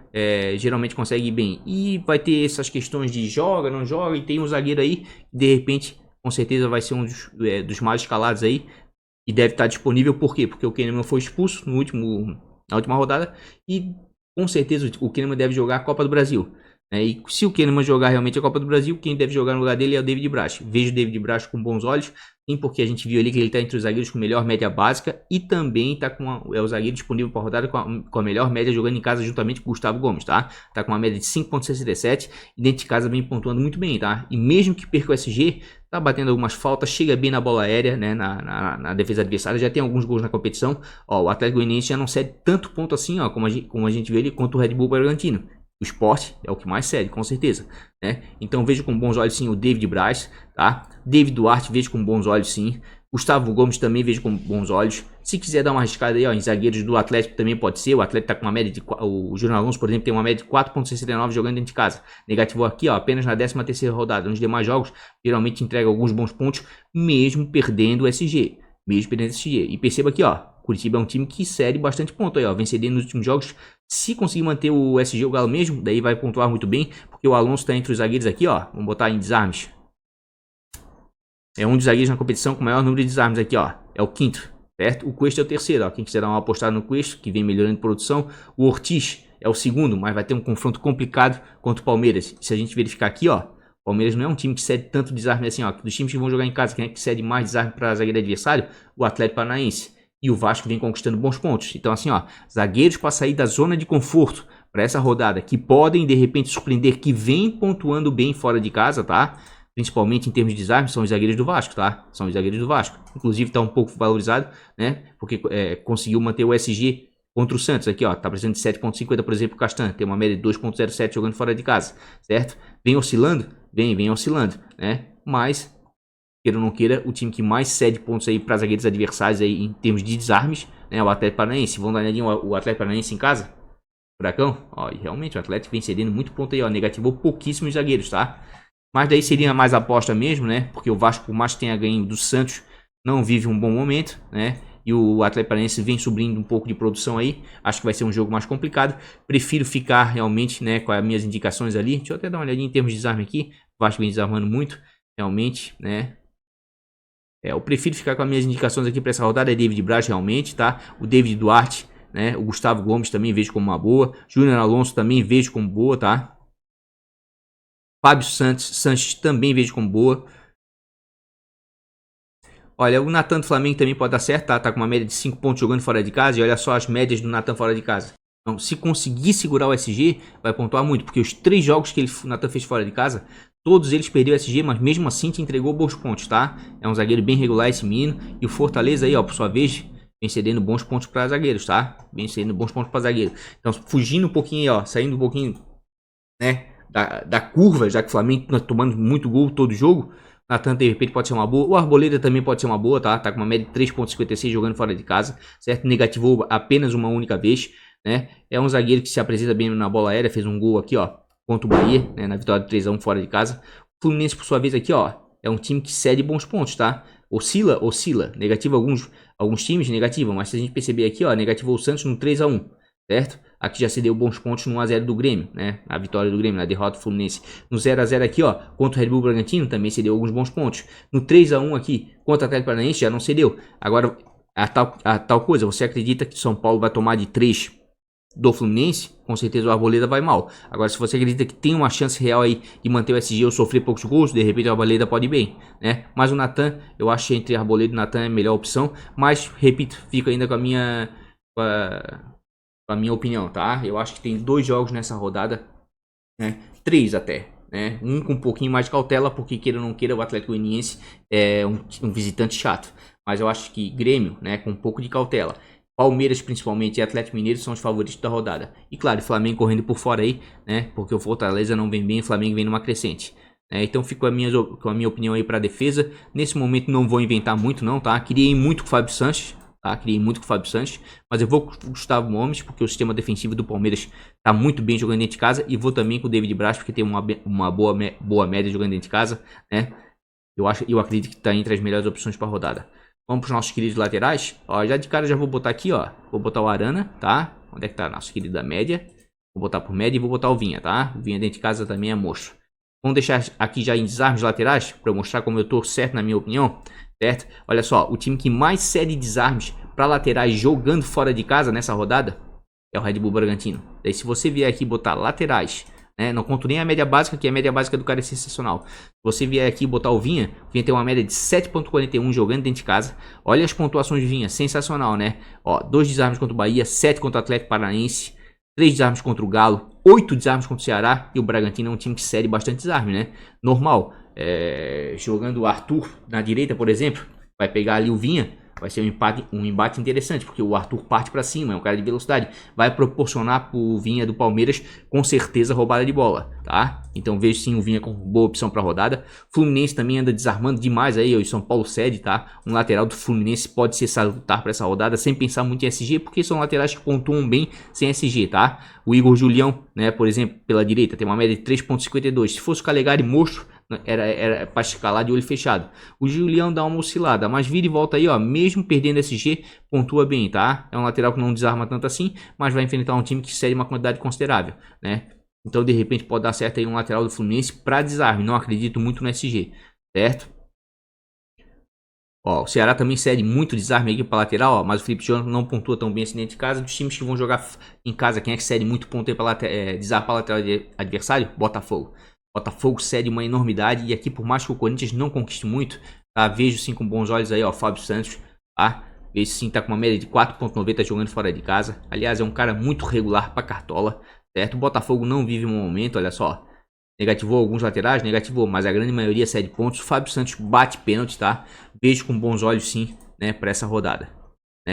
Geralmente consegue ir bem. E vai ter essas questões de joga, não joga, e tem um zagueiro aí, que de repente, com certeza vai ser um dos mais escalados aí, e deve estar disponível, por quê? Porque o Kahneman foi expulso na última rodada, e com certeza o Kahneman deve jogar a Copa do Brasil. E se o Kahneman jogar realmente a Copa do Brasil, quem deve jogar no lugar dele é o David Braz. Vejo o David Braz com bons olhos, sim, porque a gente viu ali que ele está entre os zagueiros com melhor média básica e também está é o zagueiro disponível para a rodada com a melhor média jogando em casa juntamente com o Gustavo Gomes, tá? Tá com uma média de 5,67 e dentro de casa vem pontuando muito bem, tá? E mesmo que perca o SG, tá batendo algumas faltas, chega bem na bola aérea, né? Na defesa adversária, já tem alguns gols na competição. Ó, o Atlético Goianiense já não cede tanto ponto assim, ó, como a gente vê ele contra o Red Bull Bragantino. O Sport é o que mais cede, com certeza, né? Então vejo com bons olhos sim o David Braz, tá? David Duarte vejo com bons olhos sim. Gustavo Gomes também vejo com bons olhos. Se quiser dar uma arriscada aí, ó, em zagueiros do Atlético também pode ser. O Atlético tá com uma média de... O Júnior Alonso, por exemplo, tem uma média de 4,69 jogando dentro de casa. Negativou aqui, ó, apenas na 13ª rodada. Nos demais jogos, geralmente entrega alguns bons pontos, mesmo perdendo o SG. E perceba aqui, ó, Curitiba é um time que cede bastante ponto aí, ó. Vem cedendo nos últimos jogos. Se conseguir manter o SG, o Galo mesmo, daí vai pontuar muito bem, porque o Alonso tá entre os zagueiros aqui, ó. Vamos botar em desarmes. É um dos zagueiros na competição com o maior número de desarmes aqui, ó. É o quinto, certo? O Cuesta é o terceiro, ó. Quem quiser dar uma apostada no Cuesta, que vem melhorando de produção. O Ortiz é o segundo, mas vai ter um confronto complicado contra o Palmeiras. Se a gente verificar aqui, ó, o Palmeiras não é um time que cede tanto desarme assim, ó. Dos times que vão jogar em casa, quem é que cede mais desarme para zagueiro adversário? O Atlético Paranaense. E o Vasco vem conquistando bons pontos. Então assim, ó, zagueiros para sair da zona de conforto para essa rodada, que podem de repente surpreender, que vem pontuando bem fora de casa, tá? Principalmente em termos de desarme, são os zagueiros do Vasco, tá? São os zagueiros do Vasco. Inclusive tá um pouco valorizado, né? Porque conseguiu manter o SG contra o Santos aqui, ó. Tá precisando de 7,50, por exemplo, o Castan. Tem uma média de 2,07 jogando fora de casa, certo? Vem oscilando? Vem oscilando, né? Mas... queira ou não queira, o time que mais cede pontos aí para zagueiros adversários aí em termos de desarmes, né, o Atlético Paranaense. Vamos dar uma olhadinha o Atlético Paranaense em casa? Furacão? Ó, e realmente o Atlético vem cedendo muito ponto aí, ó, negativou pouquíssimos zagueiros, tá? Mas daí seria mais aposta mesmo, né? Porque o Vasco, por mais que tenha ganho do Santos, não vive um bom momento, né? E o Atlético Paranaense vem subindo um pouco de produção aí. Acho que vai ser um jogo mais complicado. Prefiro ficar realmente, né, com as minhas indicações ali. Deixa eu até dar uma olhadinha em termos de desarme aqui. O Vasco vem desarmando muito, realmente, né? Eu prefiro ficar com as minhas indicações aqui para essa rodada. É David Braz realmente, tá? O David Duarte, né? O Gustavo Gomes também vejo como uma boa. Júnior Alonso também vejo como boa, tá? Fábio Sanches também vejo como boa. Olha, o Natan do Flamengo também pode dar certo, tá? Tá com uma média de 5 pontos jogando fora de casa. E olha só as médias do Natan fora de casa. Então, se conseguir segurar o SG, vai pontuar muito. Porque os 3 jogos que o Natan fez fora de casa, todos eles perdeu o SG, mas mesmo assim te entregou bons pontos, tá? É um zagueiro bem regular esse menino. E o Fortaleza aí, ó, por sua vez, vem cedendo bons pontos para zagueiros, tá? Vem cedendo bons pontos para zagueiro. Então, fugindo um pouquinho aí, ó, saindo um pouquinho, né, da curva, já que o Flamengo tá tomando muito gol todo jogo. Natan, de repente, pode ser uma boa. O Arboleda também pode ser uma boa, tá? Tá com uma média de 3,56 jogando fora de casa, certo? Negativou apenas uma única vez, né? É um zagueiro que se apresenta bem na bola aérea, fez um gol aqui, ó, contra o Bahia, né? Na vitória de 3-1 fora de casa. O Fluminense, por sua vez, aqui, ó, é um time que cede bons pontos, tá? Oscila. Negativo alguns times, negativa. Mas se a gente perceber aqui, ó, negativou o Santos no 3-1, certo? Aqui já cedeu bons pontos no 1-0 do Grêmio, né? A vitória do Grêmio, na derrota do Fluminense. No 0-0 aqui, ó, contra o Red Bull Bragantino, também cedeu alguns bons pontos. No 3-1 aqui, contra o Atlético Paranaense, já não cedeu. Agora, a tal coisa, você acredita que São Paulo vai tomar de 3 do Fluminense? Com certeza o Arboleda vai mal. Agora, se você acredita que tem uma chance real aí de manter o SG ou sofrer poucos gols, de repente o Arboleda pode ir bem, né? Mas o Natan, eu acho que entre Arboleda e Natan é a melhor opção. Mas, repito, fico ainda com a minha... a minha opinião, tá? Eu acho que tem 2 jogos nessa rodada, né? 3 até, né? Um com um pouquinho mais de cautela, porque queira ou não queira, o Atlético Goianiense é um visitante chato. Mas eu acho que Grêmio, né, com um pouco de cautela. Palmeiras, principalmente, e Atlético Mineiro são os favoritos da rodada. E claro, Flamengo correndo por fora aí, né? Porque o Fortaleza não vem bem, o Flamengo vem numa crescente. Então fico com a minha opinião aí para defesa. Nesse momento não vou inventar muito não, tá? Criei muito com o Fábio Sanches. Tá? Criei muito com o Fábio Sanches, mas eu vou com o Gustavo Gomes, porque o sistema defensivo do Palmeiras tá muito bem jogando dentro de casa, e vou também com o David Braz, porque tem uma boa média jogando dentro de casa, né? Eu acredito que tá entre as melhores opções para rodada. Vamos para os nossos queridos laterais. Ó, já de cara já vou botar aqui, ó. Vou botar o Arana, tá? Onde é que tá nosso querido da média? Vou botar por média e vou botar o Vinha, tá? O Vinha dentro de casa também é monstro. Vamos deixar aqui já em desarmes laterais, para eu mostrar como eu tô certo na minha opinião. Certo? Olha só, o time que mais cede desarmes para laterais jogando fora de casa nessa rodada é o Red Bull Bragantino. Daí se você vier aqui botar laterais, né, não conto nem a média básica, que a média básica do cara é sensacional. Se você vier aqui botar o Vinha tem uma média de 7,41 jogando dentro de casa. Olha as pontuações de Vinha, sensacional, né? Ó, 2 desarmes contra o Bahia, 7 contra o Atlético Paranaense, 3 desarmes contra o Galo, 8 desarmes contra o Ceará. E o Bragantino é um time que cede bastante desarme, né? Normal. Jogando o Arthur na direita, por exemplo, vai pegar ali o Vinha, vai ser um embate interessante, porque o Arthur parte para cima, é um cara de velocidade, vai proporcionar pro Vinha do Palmeiras com certeza roubada de bola, tá? Então vejo sim o Vinha como boa opção para rodada. Fluminense também anda desarmando demais aí, o São Paulo cede, tá? Um lateral do Fluminense pode ser salutar para essa rodada, sem pensar muito em SG, porque são laterais que pontuam bem sem SG, tá? O Igor Julião, né, por exemplo, pela direita, tem uma média de 3,52. Se fosse o Calegari monstro, era para escalar de olho fechado. O Julião dá uma oscilada, mas vira e volta aí, ó, mesmo perdendo SG, pontua bem, tá? É um lateral que não desarma tanto assim, mas vai enfrentar um time que cede uma quantidade considerável, né? Então, de repente, pode dar certo aí um lateral do Fluminense para desarme. Não acredito muito no SG, certo? Ó, o Ceará também cede muito desarme aqui para lateral, ó, mas o Felipe Jonathan não pontua tão bem assim dentro de casa. Dos times que vão jogar em casa, quem é que cede muito ponto aí para desarme para lateral adversário? Botafogo. Botafogo cede uma enormidade, e aqui, por mais que o Corinthians não conquiste muito, tá? Vejo sim com bons olhos aí, ó, Fábio Santos, tá? Vejo sim, tá com uma média de 4,90 jogando fora de casa. Aliás, é um cara muito regular pra cartola, certo? O Botafogo não vive um momento, olha só. Negativou alguns laterais, negativou, mas a grande maioria cede pontos. O Fábio Santos bate pênalti, tá? Vejo com bons olhos sim, né, pra essa rodada.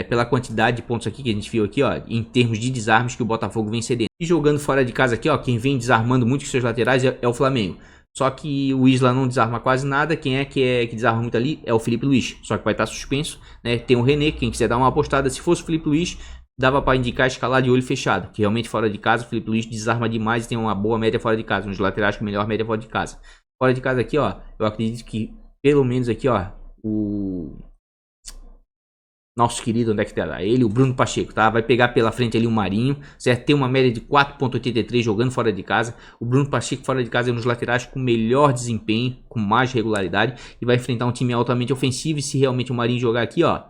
Pela quantidade de pontos aqui que a gente viu aqui, ó, em termos de desarmes que o Botafogo vem cedendo. E jogando fora de casa aqui, ó, quem vem desarmando muito com seus laterais é o Flamengo. Só que o Isla não desarma quase nada. Quem é que desarma muito ali é o Felipe Luiz. Só que vai estar suspenso, né? Tem o René, quem quiser dar uma apostada, se fosse o Felipe Luiz, dava para indicar escalar de olho fechado. Que realmente fora de casa o Felipe Luiz desarma demais e tem uma boa média fora de casa. Um dos laterais com melhor média fora de casa. Fora de casa aqui, ó, eu acredito que pelo menos aqui, ó, o nosso querido, onde é que tá? Ele, o Bruno Pacheco, tá? Vai pegar pela frente ali o Marinho, certo? Tem uma média de 4,83 jogando fora de casa. O Bruno Pacheco fora de casa é um dos laterais com melhor desempenho, com mais regularidade, e vai enfrentar um time altamente ofensivo. E se realmente o Marinho jogar aqui, ó,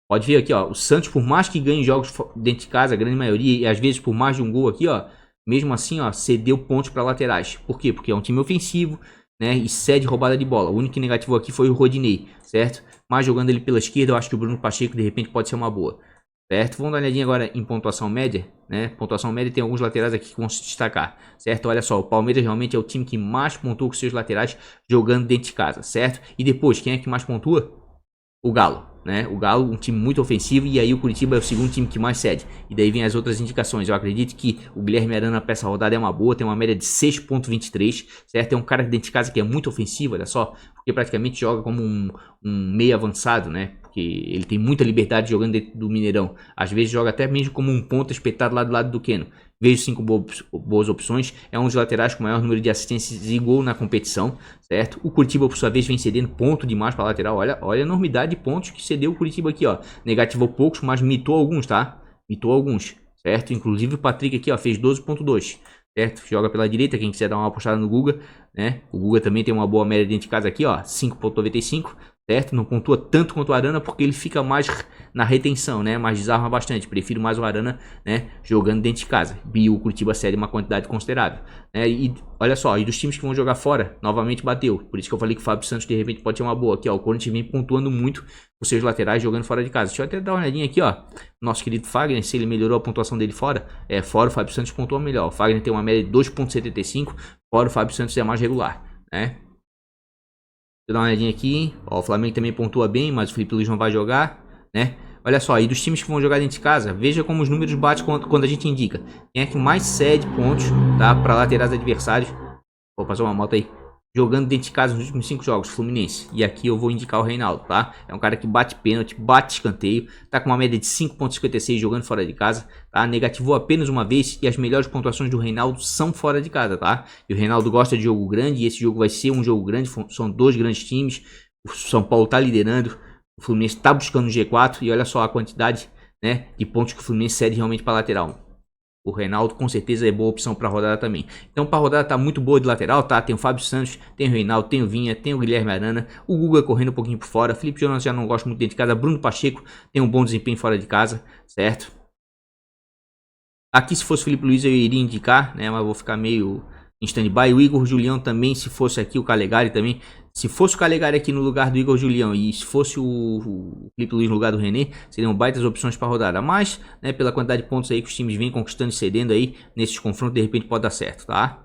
pode ver aqui, ó, o Santos, por mais que ganhe jogos dentro de casa, a grande maioria, e às vezes por mais de um gol aqui, ó, mesmo assim, ó, cedeu pontos para laterais. Por quê? Porque é um time ofensivo, né, e cede roubada de bola. O único que negativou aqui foi o Rodinei, certo? Mas jogando ele pela esquerda, eu acho que o Bruno Pacheco de repente pode ser uma boa, certo? Vamos dar uma olhadinha agora em pontuação média, né? Pontuação média tem alguns laterais aqui que vão se destacar, certo? Olha só, o Palmeiras realmente é o time que mais pontua com seus laterais jogando dentro de casa, certo? E depois, quem é que mais pontua? O Galo, né? O Galo, um time muito ofensivo, e aí o Curitiba é o segundo time que mais cede. E daí vem as outras indicações. Eu acredito que o Guilherme Arana para essa rodada é uma boa, tem uma média de 6.23, certo? É um cara dentro de casa que é muito ofensivo, olha só, porque praticamente joga como um meio avançado, né? Porque ele tem muita liberdade jogando dentro do Mineirão. Às vezes joga até mesmo como um ponta espetado lá do lado do Keno. Vejo 5 boas opções. É um dos laterais com maior número de assistências e gol na competição, certo? O Curitiba, por sua vez, vem cedendo ponto demais para lateral. Olha a enormidade de pontos que cedeu o Curitiba aqui, ó. Negativou poucos, mas mitou alguns, tá? Mitou alguns, certo? Inclusive o Patrick aqui, ó, fez 12.2, certo? Joga pela direita, quem quiser dar uma apostada no Guga, né? O Guga também tem uma boa média dentro de casa aqui, ó, 5.95. Certo? Não pontua tanto quanto o Arana porque ele fica mais na retenção, né? Mas desarma bastante. Prefiro mais o Arana, né? Jogando dentro de casa. E o Curitiba cede uma quantidade considerável, né? E olha só, e dos times que vão jogar fora, novamente bateu. Por isso que eu falei que o Fábio Santos de repente pode ser uma boa. Aqui, ó, o Corinthians vem pontuando muito os seus laterais jogando fora de casa. Deixa eu até dar uma olhadinha aqui, ó. Nosso querido Fagner, se ele melhorou a pontuação dele fora, fora o Fábio Santos pontua melhor. O Fagner tem uma média de 2.75, fora o Fábio Santos é mais regular, né? Deixa eu dar uma olhadinha aqui. Ó, o Flamengo também pontua bem, mas o Felipe Luiz não vai jogar, né? Olha só, e dos times que vão jogar dentro de casa, veja como os números batem quando a gente indica. Quem é que mais cede pontos, tá? Para laterais adversários. Vou passar uma moto aí. Jogando dentro de casa nos últimos 5 jogos, Fluminense. E aqui eu vou indicar o Reinaldo, tá? É um cara que bate pênalti, bate escanteio. Tá com uma média de 5.56 jogando fora de casa, tá? Negativou apenas uma vez e as melhores pontuações do Reinaldo são fora de casa, tá? E o Reinaldo gosta de jogo grande e esse jogo vai ser um jogo grande. São dois grandes times. O São Paulo tá liderando. O Fluminense tá buscando o G4 e olha só a quantidade, né, de pontos que o Fluminense cede realmente para lateral. O Reinaldo com certeza é boa opção para a rodada também. Então para a rodada tá muito boa de lateral, tá? Tem o Fábio Santos, tem o Reinaldo, tem o Vinha, tem o Guilherme Arana, o Guga correndo um pouquinho por fora, Felipe Jonas já não gosta muito dentro de casa, Bruno Pacheco tem um bom desempenho fora de casa, certo? Aqui se fosse o Felipe Luiz eu iria indicar, né? Mas vou ficar meio em stand-by. O Igor Julião também, se fosse aqui o Calegari também. Se fosse o Calegari aqui no lugar do Igor Julião e se fosse o Felipe Luiz no lugar do René, seriam baitas opções para rodada. Mas, né, pela quantidade de pontos aí que os times vêm conquistando e cedendo aí, nesses confrontos, de repente pode dar certo, tá?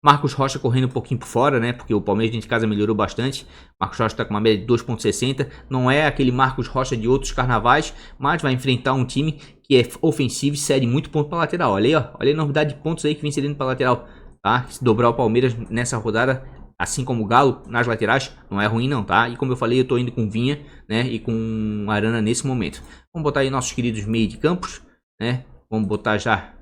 Marcos Rocha correndo um pouquinho por fora, né? Porque o Palmeiras dentro de casa melhorou bastante. Marcos Rocha está com uma média de 2.60. Não é aquele Marcos Rocha de outros carnavais, mas vai enfrentar um time que é ofensivo e cede muito ponto para lateral. Olha aí, ó. Olha a novidade de pontos aí que vem cedendo para lateral, tá? Se dobrar o Palmeiras nessa rodada, assim como o Galo nas laterais, não é ruim não, tá? E como eu falei, eu tô indo com Vinha, né? E com Arana nesse momento. Vamos botar aí nossos queridos meio de campos, né? Vamos botar já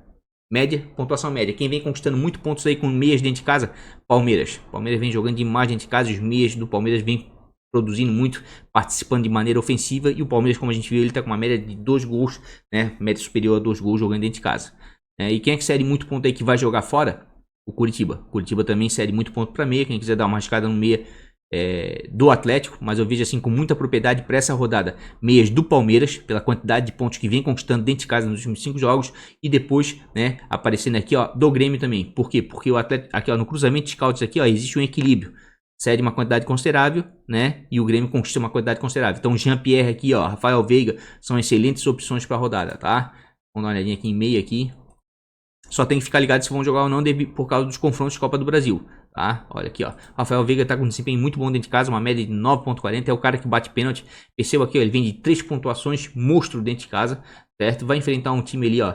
média, pontuação média. Quem vem conquistando muito pontos aí com meias dentro de casa? Palmeiras. Palmeiras vem jogando demais dentro de casa. Os meias do Palmeiras vem produzindo muito, participando de maneira ofensiva. E o Palmeiras, como a gente viu, ele tá com uma média de 2 gols, né? Média superior a 2 gols jogando dentro de casa. E quem é que cede muito ponto aí que vai jogar fora? O Curitiba. O Curitiba também cede muito ponto para meia. Quem quiser dar uma rascada no meia do Atlético, mas eu vejo assim com muita propriedade para essa rodada meias do Palmeiras, pela quantidade de pontos que vem conquistando dentro de casa nos últimos 5 jogos, e depois, né, aparecendo aqui, ó, do Grêmio também. Por quê? Porque o Atlético, aqui, ó, no cruzamento de scouts aqui, ó, existe um equilíbrio. Cede uma quantidade considerável, né, e o Grêmio conquista uma quantidade considerável. Então Jean-Pierre aqui, ó, Rafael Veiga são excelentes opções para a rodada, tá? Vamos dar uma olhadinha aqui em meia aqui. Só tem que ficar ligado se vão jogar ou não por causa dos confrontos de Copa do Brasil, tá? Olha aqui, ó. Rafael Veiga tá com um desempenho muito bom dentro de casa, uma média de 9.40. É o cara que bate pênalti. Perceba aqui, ó, ele vem de 3 pontuações, monstro dentro de casa, certo? Vai enfrentar um time ali, ó,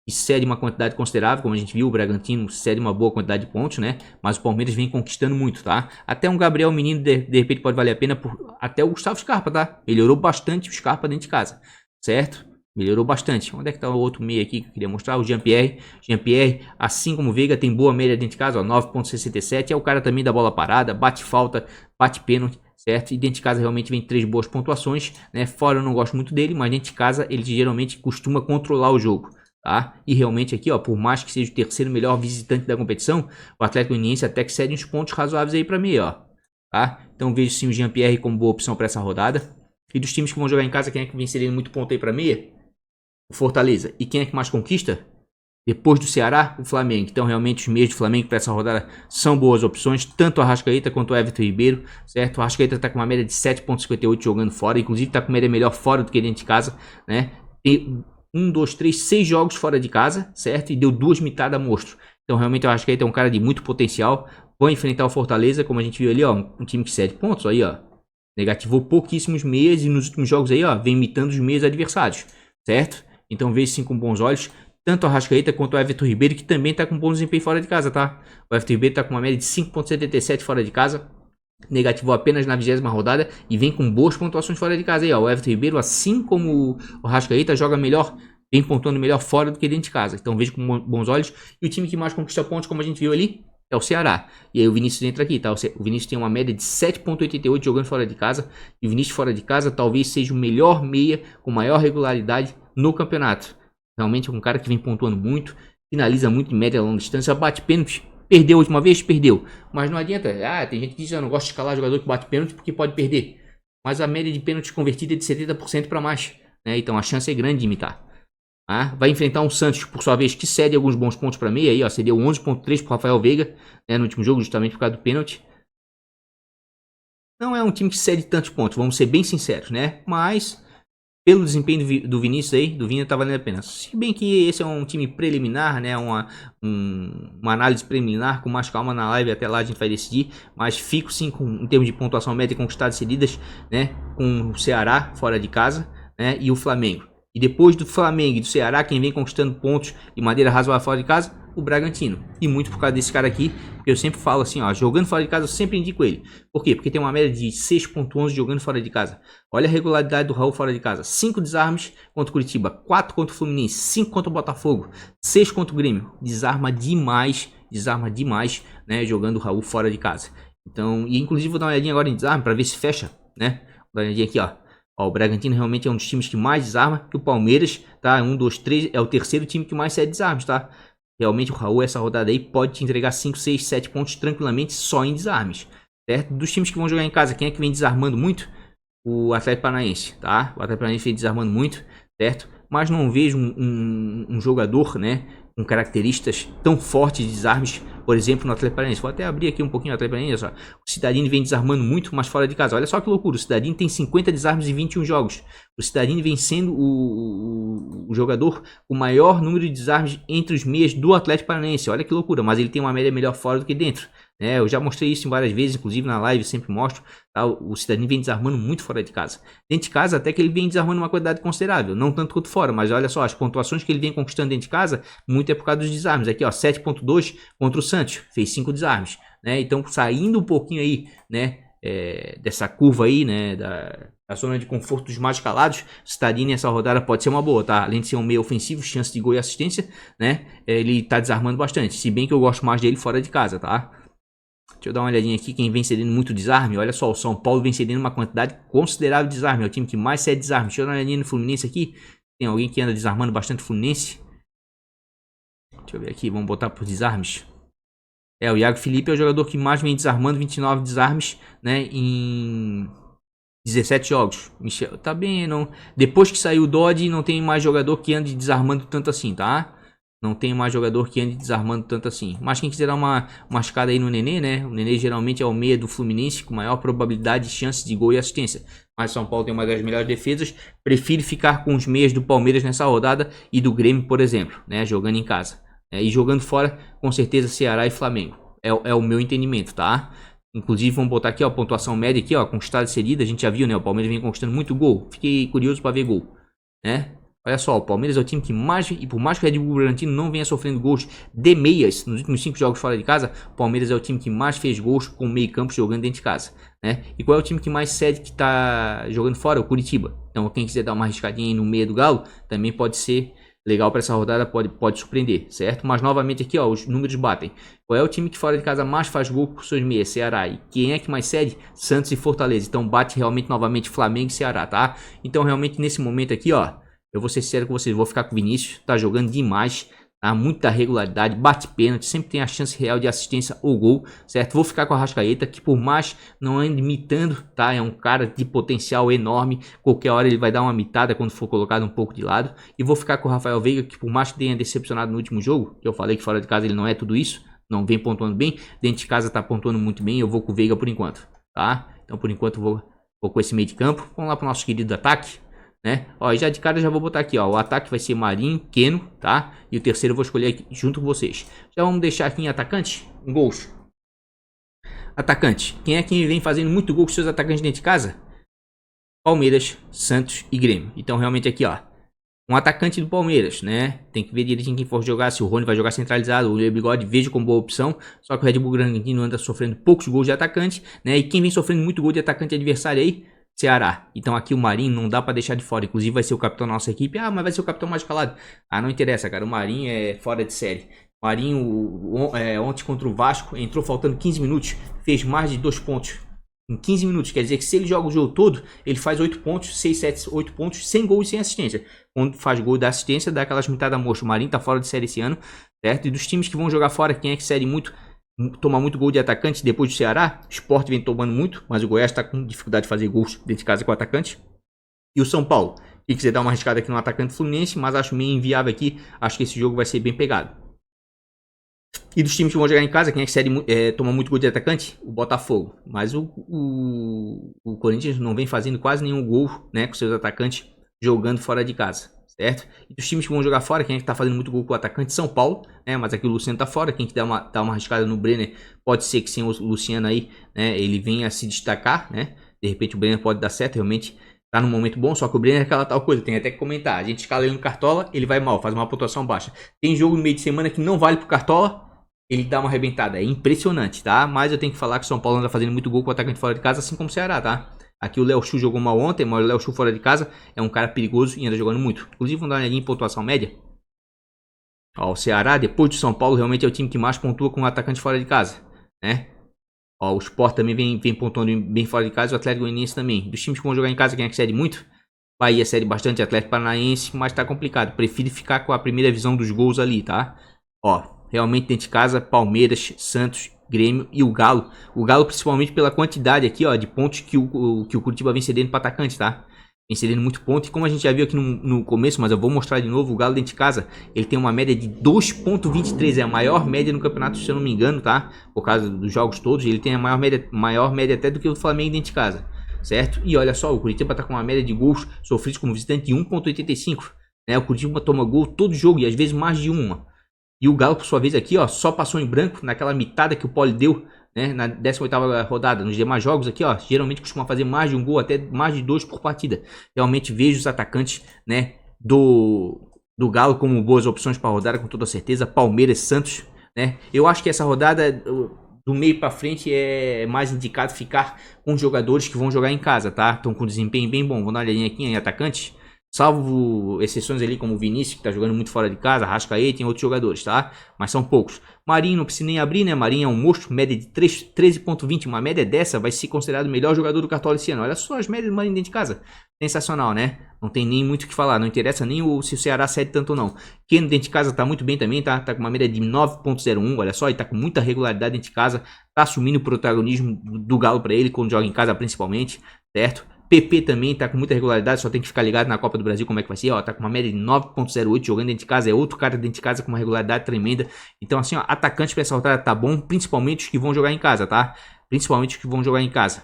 que cede uma quantidade considerável, como a gente viu, o Bragantino cede uma boa quantidade de pontos, né? Mas o Palmeiras vem conquistando muito, tá? Até um Gabriel Menino, de repente, pode valer a pena, até o Gustavo Scarpa, tá? Melhorou bastante o Scarpa dentro de casa, certo? Melhorou bastante. Onde é que tá o outro meio aqui que eu queria mostrar? O Jean-Pierre. Jean-Pierre, assim como o Veiga, tem boa média dentro de casa, ó, 9.67. É o cara também da bola parada, bate falta, bate pênalti, certo? E dentro de casa realmente vem 3 boas pontuações, né? Fora eu não gosto muito dele, mas dentro de casa ele geralmente costuma controlar o jogo, tá? E realmente aqui, ó, por mais que seja o terceiro melhor visitante da competição, o Atlético Goianiense até que cede uns pontos razoáveis aí pra mim, ó, tá? Então vejo sim o Jean-Pierre como boa opção para essa rodada. E dos times que vão jogar em casa, quem é que vem cedendo muito ponto aí pra meia? O Fortaleza. E quem é que mais conquista? Depois do Ceará, o Flamengo. Então, realmente, os meios do Flamengo para essa rodada são boas opções. Tanto o Arrascaeta quanto o Everton Ribeiro, certo? O Arrascaeta está com uma média de 7,58 jogando fora. Inclusive, está com média melhor fora do que dentro de casa, né? Tem 1, 2, 3, 6 jogos fora de casa, certo? E deu 2 mitadas a monstro. Então, realmente, o Arrascaeta é um cara de muito potencial. Vai enfrentar o Fortaleza, como a gente viu ali, ó. Um time que 7 pontos, aí, ó. Negativou pouquíssimos meias e nos últimos jogos aí, ó, vem imitando os meias adversários, certo? Então, vejo sim com bons olhos. Tanto o Arrascaeta quanto o Everton Ribeiro, que também está com bom desempenho fora de casa, tá? O Everton Ribeiro está com uma média de 5,77 fora de casa. Negativou apenas na 20ª rodada e vem com boas pontuações fora de casa. Aí, ó, o Everton Ribeiro, assim como o Arrascaeta, joga melhor, vem pontuando melhor fora do que dentro de casa. Então vejo com bons olhos. E o time que mais conquista pontos, como a gente viu ali, é o Ceará. E aí o Vinícius entra aqui, tá? O Vinícius tem uma média de 7,88 jogando fora de casa. E o Vinícius fora de casa talvez seja o melhor meia com maior regularidade no campeonato. Realmente é um cara que vem pontuando muito, finaliza muito em média e longa distância, bate pênalti. Perdeu a última vez? Perdeu. Mas não adianta. Ah, tem gente que diz que eu não gosto de escalar jogador que bate pênalti porque pode perder. Mas a média de pênalti convertida é de 70% para mais, né? Então a chance é grande de imitar. Ah, vai enfrentar um Santos, por sua vez, que cede alguns bons pontos para meia. Aí, ó, cedeu 11,3 para Rafael Veiga, né, no último jogo, justamente por causa do pênalti. Não é um time que cede tantos pontos, vamos ser bem sinceros, né? Mas pelo desempenho do Vinícius aí, do Vini, tá valendo a pena. Se bem que esse é um time preliminar, né? Uma análise preliminar, com mais calma na live, até lá a gente vai decidir. Mas fico sim, em termos de pontuação média conquistadas e cedidas, né? Com o Ceará fora de casa, né? E o Flamengo. E depois do Flamengo e do Ceará, quem vem conquistando pontos de maneira razoável fora de casa, o Bragantino. E muito por causa desse cara aqui, porque eu sempre falo assim, ó, jogando fora de casa eu sempre indico ele. Por quê? Porque tem uma média de 6,11 jogando fora de casa. Olha a regularidade do Raul fora de casa. 5 desarmes contra o Curitiba, 4 contra o Fluminense, 5 contra o Botafogo, 6 contra o Grêmio. Desarma demais, né, jogando o Raul fora de casa. Então, e inclusive vou dar uma olhadinha agora em desarme para ver se fecha, né? Vou dar uma olhadinha aqui, ó. Ó, o Bragantino realmente é um dos times que mais desarma. E o Palmeiras, tá? 1, 2, 3, é o terceiro time que mais cede desarmes, tá? Realmente o Raul, essa rodada aí, pode te entregar 5, 6, 7 pontos tranquilamente só em desarmes, certo? Dos times que vão jogar em casa, quem é que vem desarmando muito? O Atlético Paranaense, tá? O Atlético Paranaense vem desarmando muito, certo? Mas não vejo um jogador, né, com características tão fortes de desarmes, por exemplo, no Atlético Paranaense. Vou até abrir aqui um pouquinho o Atlético Paranaense. O Cidadini vem desarmando muito, mas fora de casa. Olha só que loucura, o Cidadini tem 50 desarmes em 21 jogos. O Cidadini vem sendo o jogador com o maior número de desarmes entre os meias do Atlético Paranaense. Olha que loucura, mas ele tem uma média melhor fora do que dentro. Eu já mostrei isso várias vezes, inclusive na live sempre mostro, tá? O Cidadini vem desarmando muito fora de casa. Dentro de casa até que ele vem desarmando uma quantidade considerável, não tanto quanto fora, mas olha só, as pontuações que ele vem conquistando dentro de casa, muito é por causa dos desarmes. Aqui ó, 7,2 contra o Santos, fez 5 desarmes, né? Então saindo um pouquinho aí, né, dessa curva aí, né, da zona de conforto dos mais calados, Cidadini nessa rodada pode ser uma boa, tá? Além de ser um meio ofensivo, chance de gol e assistência, né, ele tá desarmando bastante, se bem que eu gosto mais dele fora de casa, tá? Deixa eu dar uma olhadinha aqui, quem vem cedendo muito desarme, olha só, o São Paulo vem cedendo uma quantidade considerável de desarme, é o time que mais cede desarme. Deixa eu dar uma olhadinha no Fluminense aqui, tem alguém que anda desarmando bastante o Fluminense. Deixa eu ver aqui, vamos botar por desarmes. O Iago Felipe é o jogador que mais vem desarmando, 29 desarmes, né, em 17 jogos. Michel, tá bem, não. Depois que saiu o Dodge, não tem mais jogador que ande desarmando tanto assim, tá? Não tem mais jogador que ande desarmando tanto assim. Mas quem quiser dar uma escada aí no Nenê, né? O Nenê geralmente é o meia do Fluminense com maior probabilidade de chance de gol e assistência. Mas São Paulo tem uma das melhores defesas. Prefiro ficar com os meias do Palmeiras nessa rodada e do Grêmio, por exemplo, né? Jogando em casa. E jogando fora, com certeza Ceará e Flamengo. É o meu entendimento, tá? Inclusive, vamos botar aqui ó, a pontuação média aqui, ó, conquistada e cedida. A gente já viu, né? O Palmeiras vem conquistando muito gol. Fiquei curioso para ver gol, né? Olha só, o Palmeiras é o time que mais, e por mais que o Red Bull Bragantino não venha sofrendo gols de meias nos últimos 5 jogos fora de casa, o Palmeiras é o time que mais fez gols com meio campo jogando dentro de casa, né? E qual é o time que mais cede que tá jogando fora? O Curitiba. Então quem quiser dar uma arriscadinha aí no meio do Galo, também pode ser legal para essa rodada, pode surpreender, certo? Mas novamente aqui, ó, os números batem. Qual é o time que fora de casa mais faz gol com seus meias? Ceará. E quem é que mais cede? Santos e Fortaleza. Então bate realmente novamente Flamengo e Ceará, tá? Então realmente nesse momento aqui, ó, eu vou ser sincero com vocês, vou ficar com o Vinícius, tá jogando demais, tá? Muita regularidade, bate pênalti, sempre tem a chance real de assistência ou gol, certo? Vou ficar com a Arrascaeta, que por mais não ande imitando, tá? É um cara de potencial enorme, qualquer hora ele vai dar uma mitada quando for colocado um pouco de lado. E vou ficar com o Rafael Veiga, que por mais que tenha decepcionado no último jogo, que eu falei que fora de casa ele não é tudo isso, não vem pontuando bem, dentro de casa tá pontuando muito bem, eu vou com o Veiga por enquanto, tá? Então por enquanto vou com esse meio de campo. Vamos lá pro nosso querido ataque, né? Ó, e já de cara já vou botar aqui, ó, o ataque vai ser Marinho, Keno, tá? E o terceiro eu vou escolher aqui junto com vocês. Já vamos deixar aqui em atacante, em gols. Atacante, quem é que vem fazendo muito gol com seus atacantes dentro de casa? Palmeiras, Santos e Grêmio. Então realmente aqui, ó, um atacante do Palmeiras, né? Tem que ver direitinho quem for jogar, se o Rony vai jogar centralizado, o Bigode vejo como boa opção. Só que o Red Bull Bragantino anda sofrendo poucos gols de atacante, né? E quem vem sofrendo muito gol de atacante adversário aí? Ceará. Então aqui o Marinho não dá pra deixar de fora. Inclusive vai ser o capitão da nossa equipe. Ah, mas vai ser o capitão mais calado. Ah, não interessa, cara. O Marinho é fora de série. O Marinho ontem contra o Vasco entrou faltando 15 minutos. Fez mais de 2 pontos em 15 minutos. Quer dizer que se ele joga o jogo todo, ele faz 8 pontos, 6, 7, 8 pontos, sem gol e sem assistência. Quando faz gol da assistência, dá aquelas mitadas murchas. O Marinho tá fora de série esse ano, certo? E dos times que vão jogar fora, quem é que série muito, toma muito gol de atacante depois do Ceará? O Sport vem tomando muito, mas o Goiás tá com dificuldade de fazer gols dentro de casa com o atacante. E o São Paulo, que quiser dar uma arriscada aqui no atacante Fluminense, mas acho meio inviável aqui. Acho que esse jogo vai ser bem pegado. E dos times que vão jogar em casa, quem é que toma muito gol de atacante? O Botafogo. Mas o Corinthians não vem fazendo quase nenhum gol, né, com seus atacantes jogando fora de casa, certo? E dos times que vão jogar fora, quem é que tá fazendo muito gol com o atacante? São Paulo, né? Mas aqui o Luciano tá fora. Quem que dá uma arriscada no Brenner, pode ser que sem o Luciano aí, né, ele venha a se destacar, né? De repente o Brenner pode dar certo, realmente tá num momento bom, só que o Brenner é aquela tal coisa, tem até que comentar. A gente escala ele no Cartola, ele vai mal, faz uma pontuação baixa. Tem jogo no meio de semana que não vale pro Cartola, ele dá uma arrebentada. É impressionante, tá? Mas eu tenho que falar que o São Paulo anda fazendo muito gol com o atacante fora de casa, assim como o Ceará, tá? Aqui o Léo Chu jogou mal ontem, mas o Léo Chu fora de casa é um cara perigoso e anda jogando muito. Inclusive, vamos dar uma olhadinha em pontuação média. Ó, o Ceará, depois do São Paulo, realmente é o time que mais pontua com o atacante fora de casa, né? Ó, o Sport também vem pontuando bem fora de casa, o Atlético Goianiense também. Dos times que vão jogar em casa, quem é que cede muito? Bahia cede bastante, Atlético Paranaense, mas tá complicado. Prefiro ficar com a primeira visão dos gols ali, tá? Ó, realmente dentro de casa, Palmeiras, Santos, Grêmio e o Galo. O Galo principalmente pela quantidade aqui, ó, de pontos que o Curitiba vem cedendo para atacante, tá? Vem cedendo muito ponto. E como a gente já viu aqui no começo, mas eu vou mostrar de novo, o Galo dentro de casa, ele tem uma média de 2,23. É a maior média no campeonato, se eu não me engano, tá? Por causa dos jogos todos, ele tem a maior média até do que o Flamengo dentro de casa, certo? E olha só, o Curitiba tá com uma média de gols sofridos como visitante de 1,85. Né? O Curitiba toma gol todo jogo e às vezes mais de uma. E o Galo, por sua vez, aqui, ó, só passou em branco naquela mitada que o Poli deu, né, na 18ª rodada. Nos demais jogos aqui, ó, geralmente costuma fazer mais de um gol, até mais de 2 por partida. Realmente vejo os atacantes, né, do Galo como boas opções para a rodada, com toda certeza. Palmeiras, Santos, né. Eu acho que essa rodada, do meio para frente, é mais indicado ficar com jogadores que vão jogar em casa, tá? Estão com desempenho bem bom. Vou dar uma olhadinha aqui em atacantes. Salvo exceções ali como o Vinícius, que tá jogando muito fora de casa, Arrascaeta, tem outros jogadores, tá? Mas são poucos. Marinho não precisa nem abrir, né? Marinho é um monstro, média de 13,20. Uma média dessa vai ser considerado o melhor jogador do Cartola esse ano. Olha só as médias do Marinho dentro de casa. Sensacional, né? Não tem nem muito o que falar. Não interessa nem se o Ceará cede tanto ou não. Keno dentro de casa tá muito bem também, tá? Tá com uma média de 9,01. Olha só, ele tá com muita regularidade dentro de casa. Tá assumindo o protagonismo do Galo pra ele, quando joga em casa principalmente, certo? PP também tá com muita regularidade, só tem que ficar ligado na Copa do Brasil como é que vai ser, ó, tá com uma média de 9,08 jogando dentro de casa, é outro cara dentro de casa com uma regularidade tremenda. Então assim, ó, atacante pra essa rodada tá bom, principalmente os que vão jogar em casa, tá? Principalmente os que vão jogar em casa.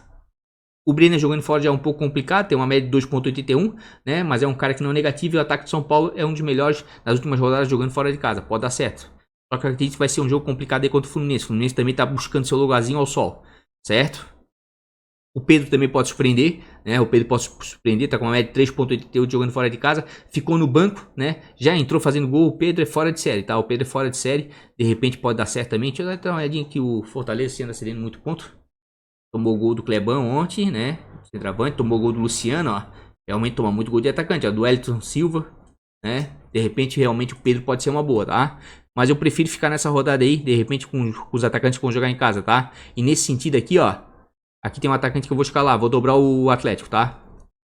O Brenner jogando fora já é um pouco complicado, tem uma média de 2,81, né? Mas é um cara que não é negativo e o ataque de São Paulo é um dos melhores nas últimas rodadas jogando fora de casa, pode dar certo. Só que eu acredito que vai ser um jogo complicado aí contra o Fluminense. O Fluminense também tá buscando seu lugarzinho ao sol, certo? O Pedro também pode surpreender, né? O Pedro pode surpreender, tá com uma média de 3,88 jogando fora de casa. Ficou no banco, né? Já entrou fazendo gol. O Pedro é fora de série, tá? O Pedro é fora de série. De repente pode dar certo também. Deixa eu dar uma olhadinha aqui. O Fortaleza se anda cedendo muito ponto. Tomou o gol do Clebão ontem, né? Centroavante. Tomou o gol do Luciano, ó. Realmente toma muito gol de atacante, ó. Do Wellington Silva, né? De repente, realmente o Pedro pode ser uma boa, tá? Mas eu prefiro ficar nessa rodada aí, de repente, com os atacantes que vão jogar em casa, tá? E nesse sentido aqui, ó. Aqui tem um atacante que eu vou escalar, vou dobrar o Atlético, tá?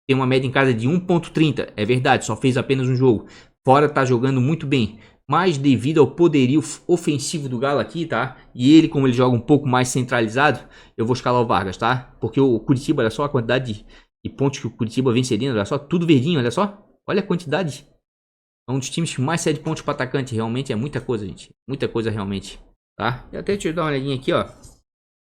Tem uma média em casa de 1,30, é verdade, só fez apenas um jogo. Fora tá jogando muito bem, mais devido ao poderio ofensivo do Galo aqui, tá? E ele, como ele joga um pouco mais centralizado, eu vou escalar o Vargas, tá? Porque o Curitiba, olha só a quantidade de pontos que o Curitiba vem cedendo, olha só, tudo verdinho, olha só. Olha a quantidade. É um dos times que mais cede pontos para atacante, realmente é muita coisa, gente. Muita coisa realmente, tá? E até deixa eu dar uma olhadinha aqui, ó.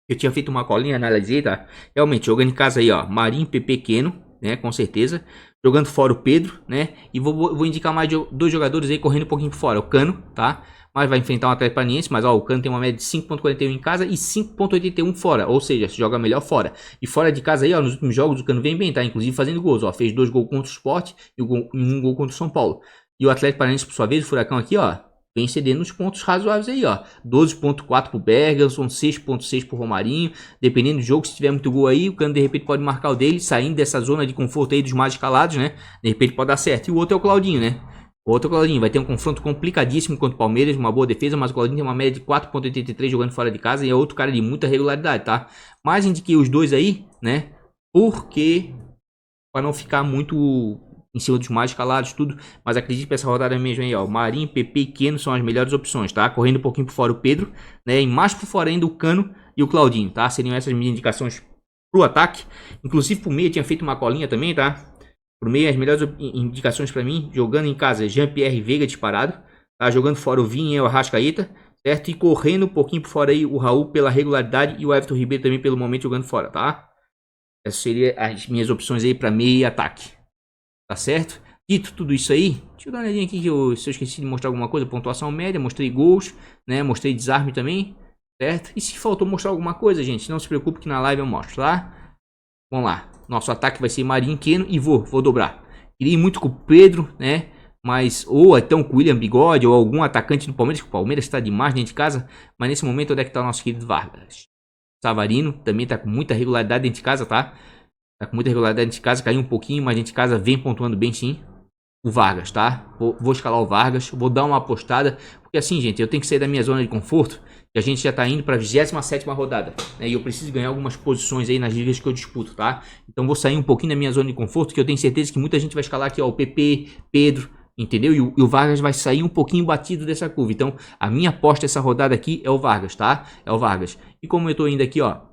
Eu tinha feito uma colinha, analisei, tá? Realmente, jogando em casa aí, ó, Marinho, PP, Keno, né, com certeza. Jogando fora o Pedro, né? E vou indicar mais dois jogadores aí correndo um pouquinho por fora. O Cano, tá? Mas vai enfrentar um Atlético Paranaense, mas ó, o Cano tem uma média de 5.41 em casa e 5.81 fora. Ou seja, se joga melhor fora. E fora de casa aí, ó, nos últimos jogos o Cano vem bem, tá? Inclusive fazendo gols, ó. Fez 2 gols contra o Sport e um gol contra o São Paulo. E o Atlético Paranaense, por sua vez, o Furacão aqui, ó, vem cedendo uns pontos razoáveis aí, ó. 12.4 pro Bergerson, 6.6 pro Romarinho. Dependendo do jogo, se tiver muito gol aí, o Cano de repente pode marcar o dele, saindo dessa zona de conforto aí dos mais escalados, né? De repente pode dar certo. E o outro é o Claudinho, né? O outro é o Claudinho. Vai ter um confronto complicadíssimo contra o Palmeiras, uma boa defesa, mas o Claudinho tem uma média de 4.83 jogando fora de casa e é outro cara de muita regularidade, tá? Mas indiquei os dois aí, né? Porque para não ficar muito em cima dos mais escalados, tudo. Mas acredito que essa rodada mesmo aí, ó. Marinho, PP e Keno são as melhores opções, tá? Correndo um pouquinho por fora o Pedro, né? E mais por fora ainda o Cano e o Claudinho, tá? Seriam essas minhas indicações pro ataque. Inclusive pro meio, tinha feito uma colinha também, tá? Pro meio, as melhores indicações pra mim, jogando em casa, Jean-Pierre Veiga disparado, tá? Jogando fora o Vinha e o Arrascaeta, certo? E correndo um pouquinho por fora aí o Raul pela regularidade e o Everton Ribeiro também pelo momento jogando fora, tá? Essas seriam as minhas opções aí pra meio e ataque. Tá certo? Dito tudo isso aí, deixa eu dar uma olhadinha aqui se eu esqueci de mostrar alguma coisa. Pontuação média, mostrei gols, né? Mostrei desarme também, certo? E se faltou mostrar alguma coisa, gente, não se preocupe que na live eu mostro, tá? Vamos lá. Nosso ataque vai ser Marinho, Keno e vou dobrar. Queria ir muito com o Pedro, né? Mas, ou então com o William Bigode, ou algum atacante do Palmeiras, que o Palmeiras está demais dentro de casa. Mas nesse momento, onde é que tá o nosso querido Vargas? Savarino também tá com muita regularidade dentro de casa, tá? Tá com muita regularidade dentro de casa, caiu um pouquinho, mas dentro de casa vem pontuando bem sim. O Vargas, tá? Vou escalar o Vargas, vou dar uma apostada. Porque assim, gente, eu tenho que sair da minha zona de conforto. E a gente já tá indo pra 27ª rodada, né? E eu preciso ganhar algumas posições aí nas ligas que eu disputo, tá? Então vou sair um pouquinho da minha zona de conforto, que eu tenho certeza que muita gente vai escalar aqui, ó, o PP, Pedro, entendeu? E o Vargas vai sair um pouquinho batido dessa curva. Então a minha aposta essa rodada aqui é o Vargas, tá? É o Vargas. E como eu tô indo aqui, ó, deixa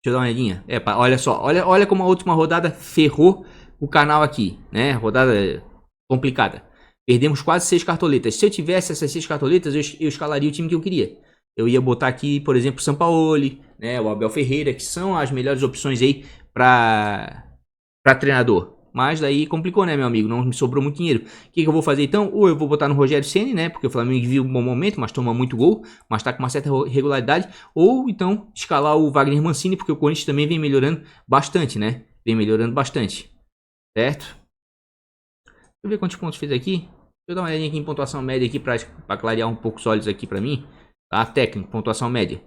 eu dar uma olhadinha. Olha só, olha como a última rodada ferrou o canal aqui, né? Rodada complicada. Perdemos quase 6 cartoletas. Se eu tivesse essas 6 cartoletas, eu escalaria o time que eu queria. Eu ia botar aqui, por exemplo, o Sampaoli, né? O Abel Ferreira, que são as melhores opções aí para treinador. Mas daí complicou, né, meu amigo? Não me sobrou muito dinheiro. O que eu vou fazer então? Ou eu vou botar no Rogério Ceni, né? Porque o Flamengo vive um bom momento, mas toma muito gol, mas tá com uma certa regularidade. Ou então escalar o Wagner Mancini, porque o Corinthians também vem melhorando bastante, né? Vem melhorando bastante. Certo? Deixa eu ver quantos pontos fez aqui. Deixa eu dar uma olhadinha aqui em pontuação média aqui para clarear um pouco os olhos aqui para mim. Tá? Técnico, pontuação média.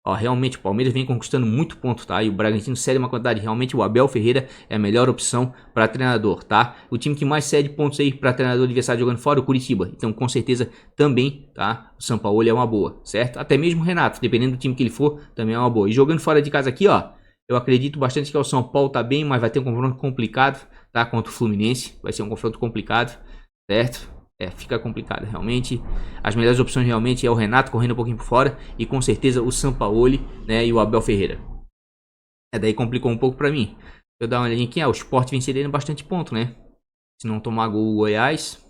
Ó, realmente o Palmeiras vem conquistando muito ponto, tá? E o Bragantino cede uma quantidade. Realmente o Abel Ferreira é a melhor opção para treinador, tá? O time que mais cede pontos aí para treinador adversário jogando fora é o Curitiba. Então, com certeza, também, tá? O Sampaoli é uma boa, certo? Até mesmo o Renato, dependendo do time que ele for, também é uma boa. E jogando fora de casa aqui, ó, eu acredito bastante que o São Paulo tá bem, mas vai ter um confronto complicado, tá? Contra o Fluminense. Vai ser um confronto complicado, certo? Fica complicado, realmente. As melhores opções realmente é o Renato correndo um pouquinho por fora e com certeza o Sampaoli, né, e o Abel Ferreira. Daí complicou um pouco pra mim. Eu dar uma olhadinha aqui, o Sport vem cedendo bastante ponto, né? Se não tomar gol o Goiás.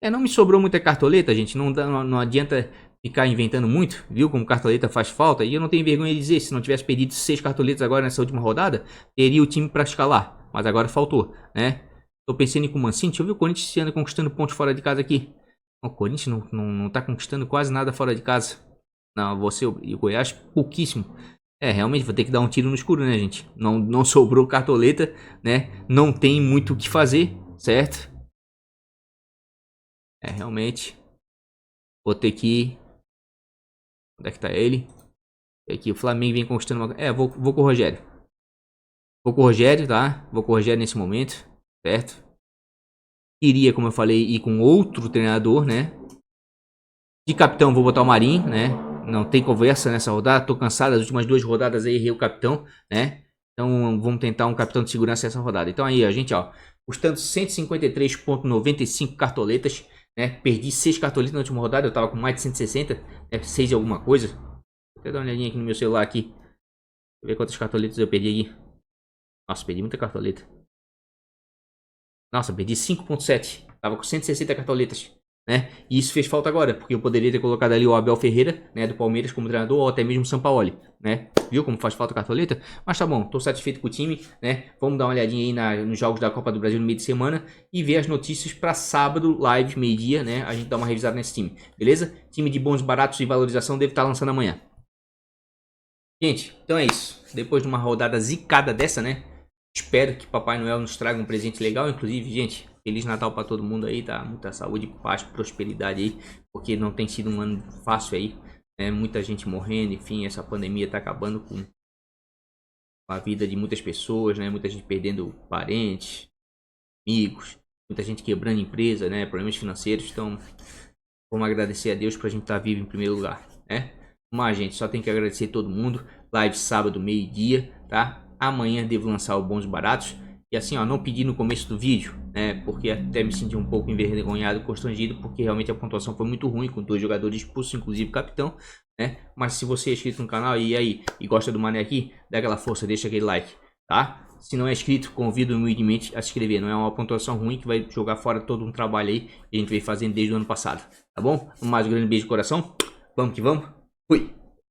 Não me sobrou muita cartoleta, gente. Não adianta ficar inventando muito, viu? Como cartoleta faz falta. E eu não tenho vergonha de dizer, se não tivesse perdido 6 cartoletas agora nessa última rodada, teria o time pra escalar. Mas agora faltou, né? Tô pensando em ir com o Mancini. Deixa eu ver o Corinthians se anda conquistando pontos fora de casa aqui. O Corinthians não tá conquistando quase nada fora de casa. Não, você e o Goiás, pouquíssimo. Realmente vou ter que dar um tiro no escuro, né, gente? Não sobrou cartoleta, né? Não tem muito o que fazer, certo? Realmente. Vou ter que... Onde é que tá ele? Aqui o Flamengo vem conquistando uma... vou com o Rogério. Vou com o Rogério, tá? Vou com o Rogério nesse momento. Certo? Iria, como eu falei, ir com outro treinador, né? De capitão vou botar o Marinho, né? Não tem conversa nessa rodada. Tô cansado, das últimas 2 rodadas aí errei o capitão, né? Então vamos tentar um capitão de segurança nessa rodada. Então aí, a gente, ó, custando 153,95 cartoletas. né? Perdi 6 cartolitas na última rodada, eu tava com mais de 160, 6 e alguma coisa. Vou até dar uma olhadinha aqui no meu celular aqui. Deixa eu ver quantas cartolitas eu perdi aqui. Nossa, perdi muita cartoleta. Nossa, perdi 5.7. Tava com 160 cartoletas, né? E isso fez falta agora, porque eu poderia ter colocado ali o Abel Ferreira, né, do Palmeiras como treinador, ou até mesmo o Sampaoli, né? Viu como faz falta a cartoleta? Mas tá bom, tô satisfeito com o time, né? Vamos dar uma olhadinha aí nos jogos da Copa do Brasil no meio de semana e ver as notícias para sábado, live, meio-dia, né? A gente dá uma revisada nesse time, beleza? Time de bons, baratos e valorização deve estar lançando amanhã. Gente, então é isso. Depois de uma rodada zicada dessa, né? Espero que Papai Noel nos traga um presente legal. Inclusive, gente, Feliz Natal para todo mundo aí, tá? Muita saúde, paz, prosperidade aí. Porque não tem sido um ano fácil aí, né? Muita gente morrendo, enfim, essa pandemia tá acabando com a vida de muitas pessoas, né? Muita gente perdendo parentes, amigos. Muita gente quebrando empresa, né? Problemas financeiros. Então, vamos agradecer a Deus pra gente estar vivo em primeiro lugar, né? Mas, gente, só tem que agradecer todo mundo. Live sábado, meio-dia, tá? Amanhã devo lançar o Bons Baratos. E assim, ó, não pedi no começo do vídeo, né? Porque até me senti um pouco envergonhado, constrangido, porque realmente a pontuação foi muito ruim, com 2 jogadores expulsos, inclusive o capitão, né? Mas se você é inscrito no canal e aí e gosta do Mané aqui, dá aquela força, deixa aquele like, tá? Se não é inscrito, convido humildemente a se inscrever. Não é uma pontuação ruim que vai jogar fora todo um trabalho aí que a gente vem fazendo desde o ano passado, tá bom? Mais um grande beijo de coração. Vamos que vamos.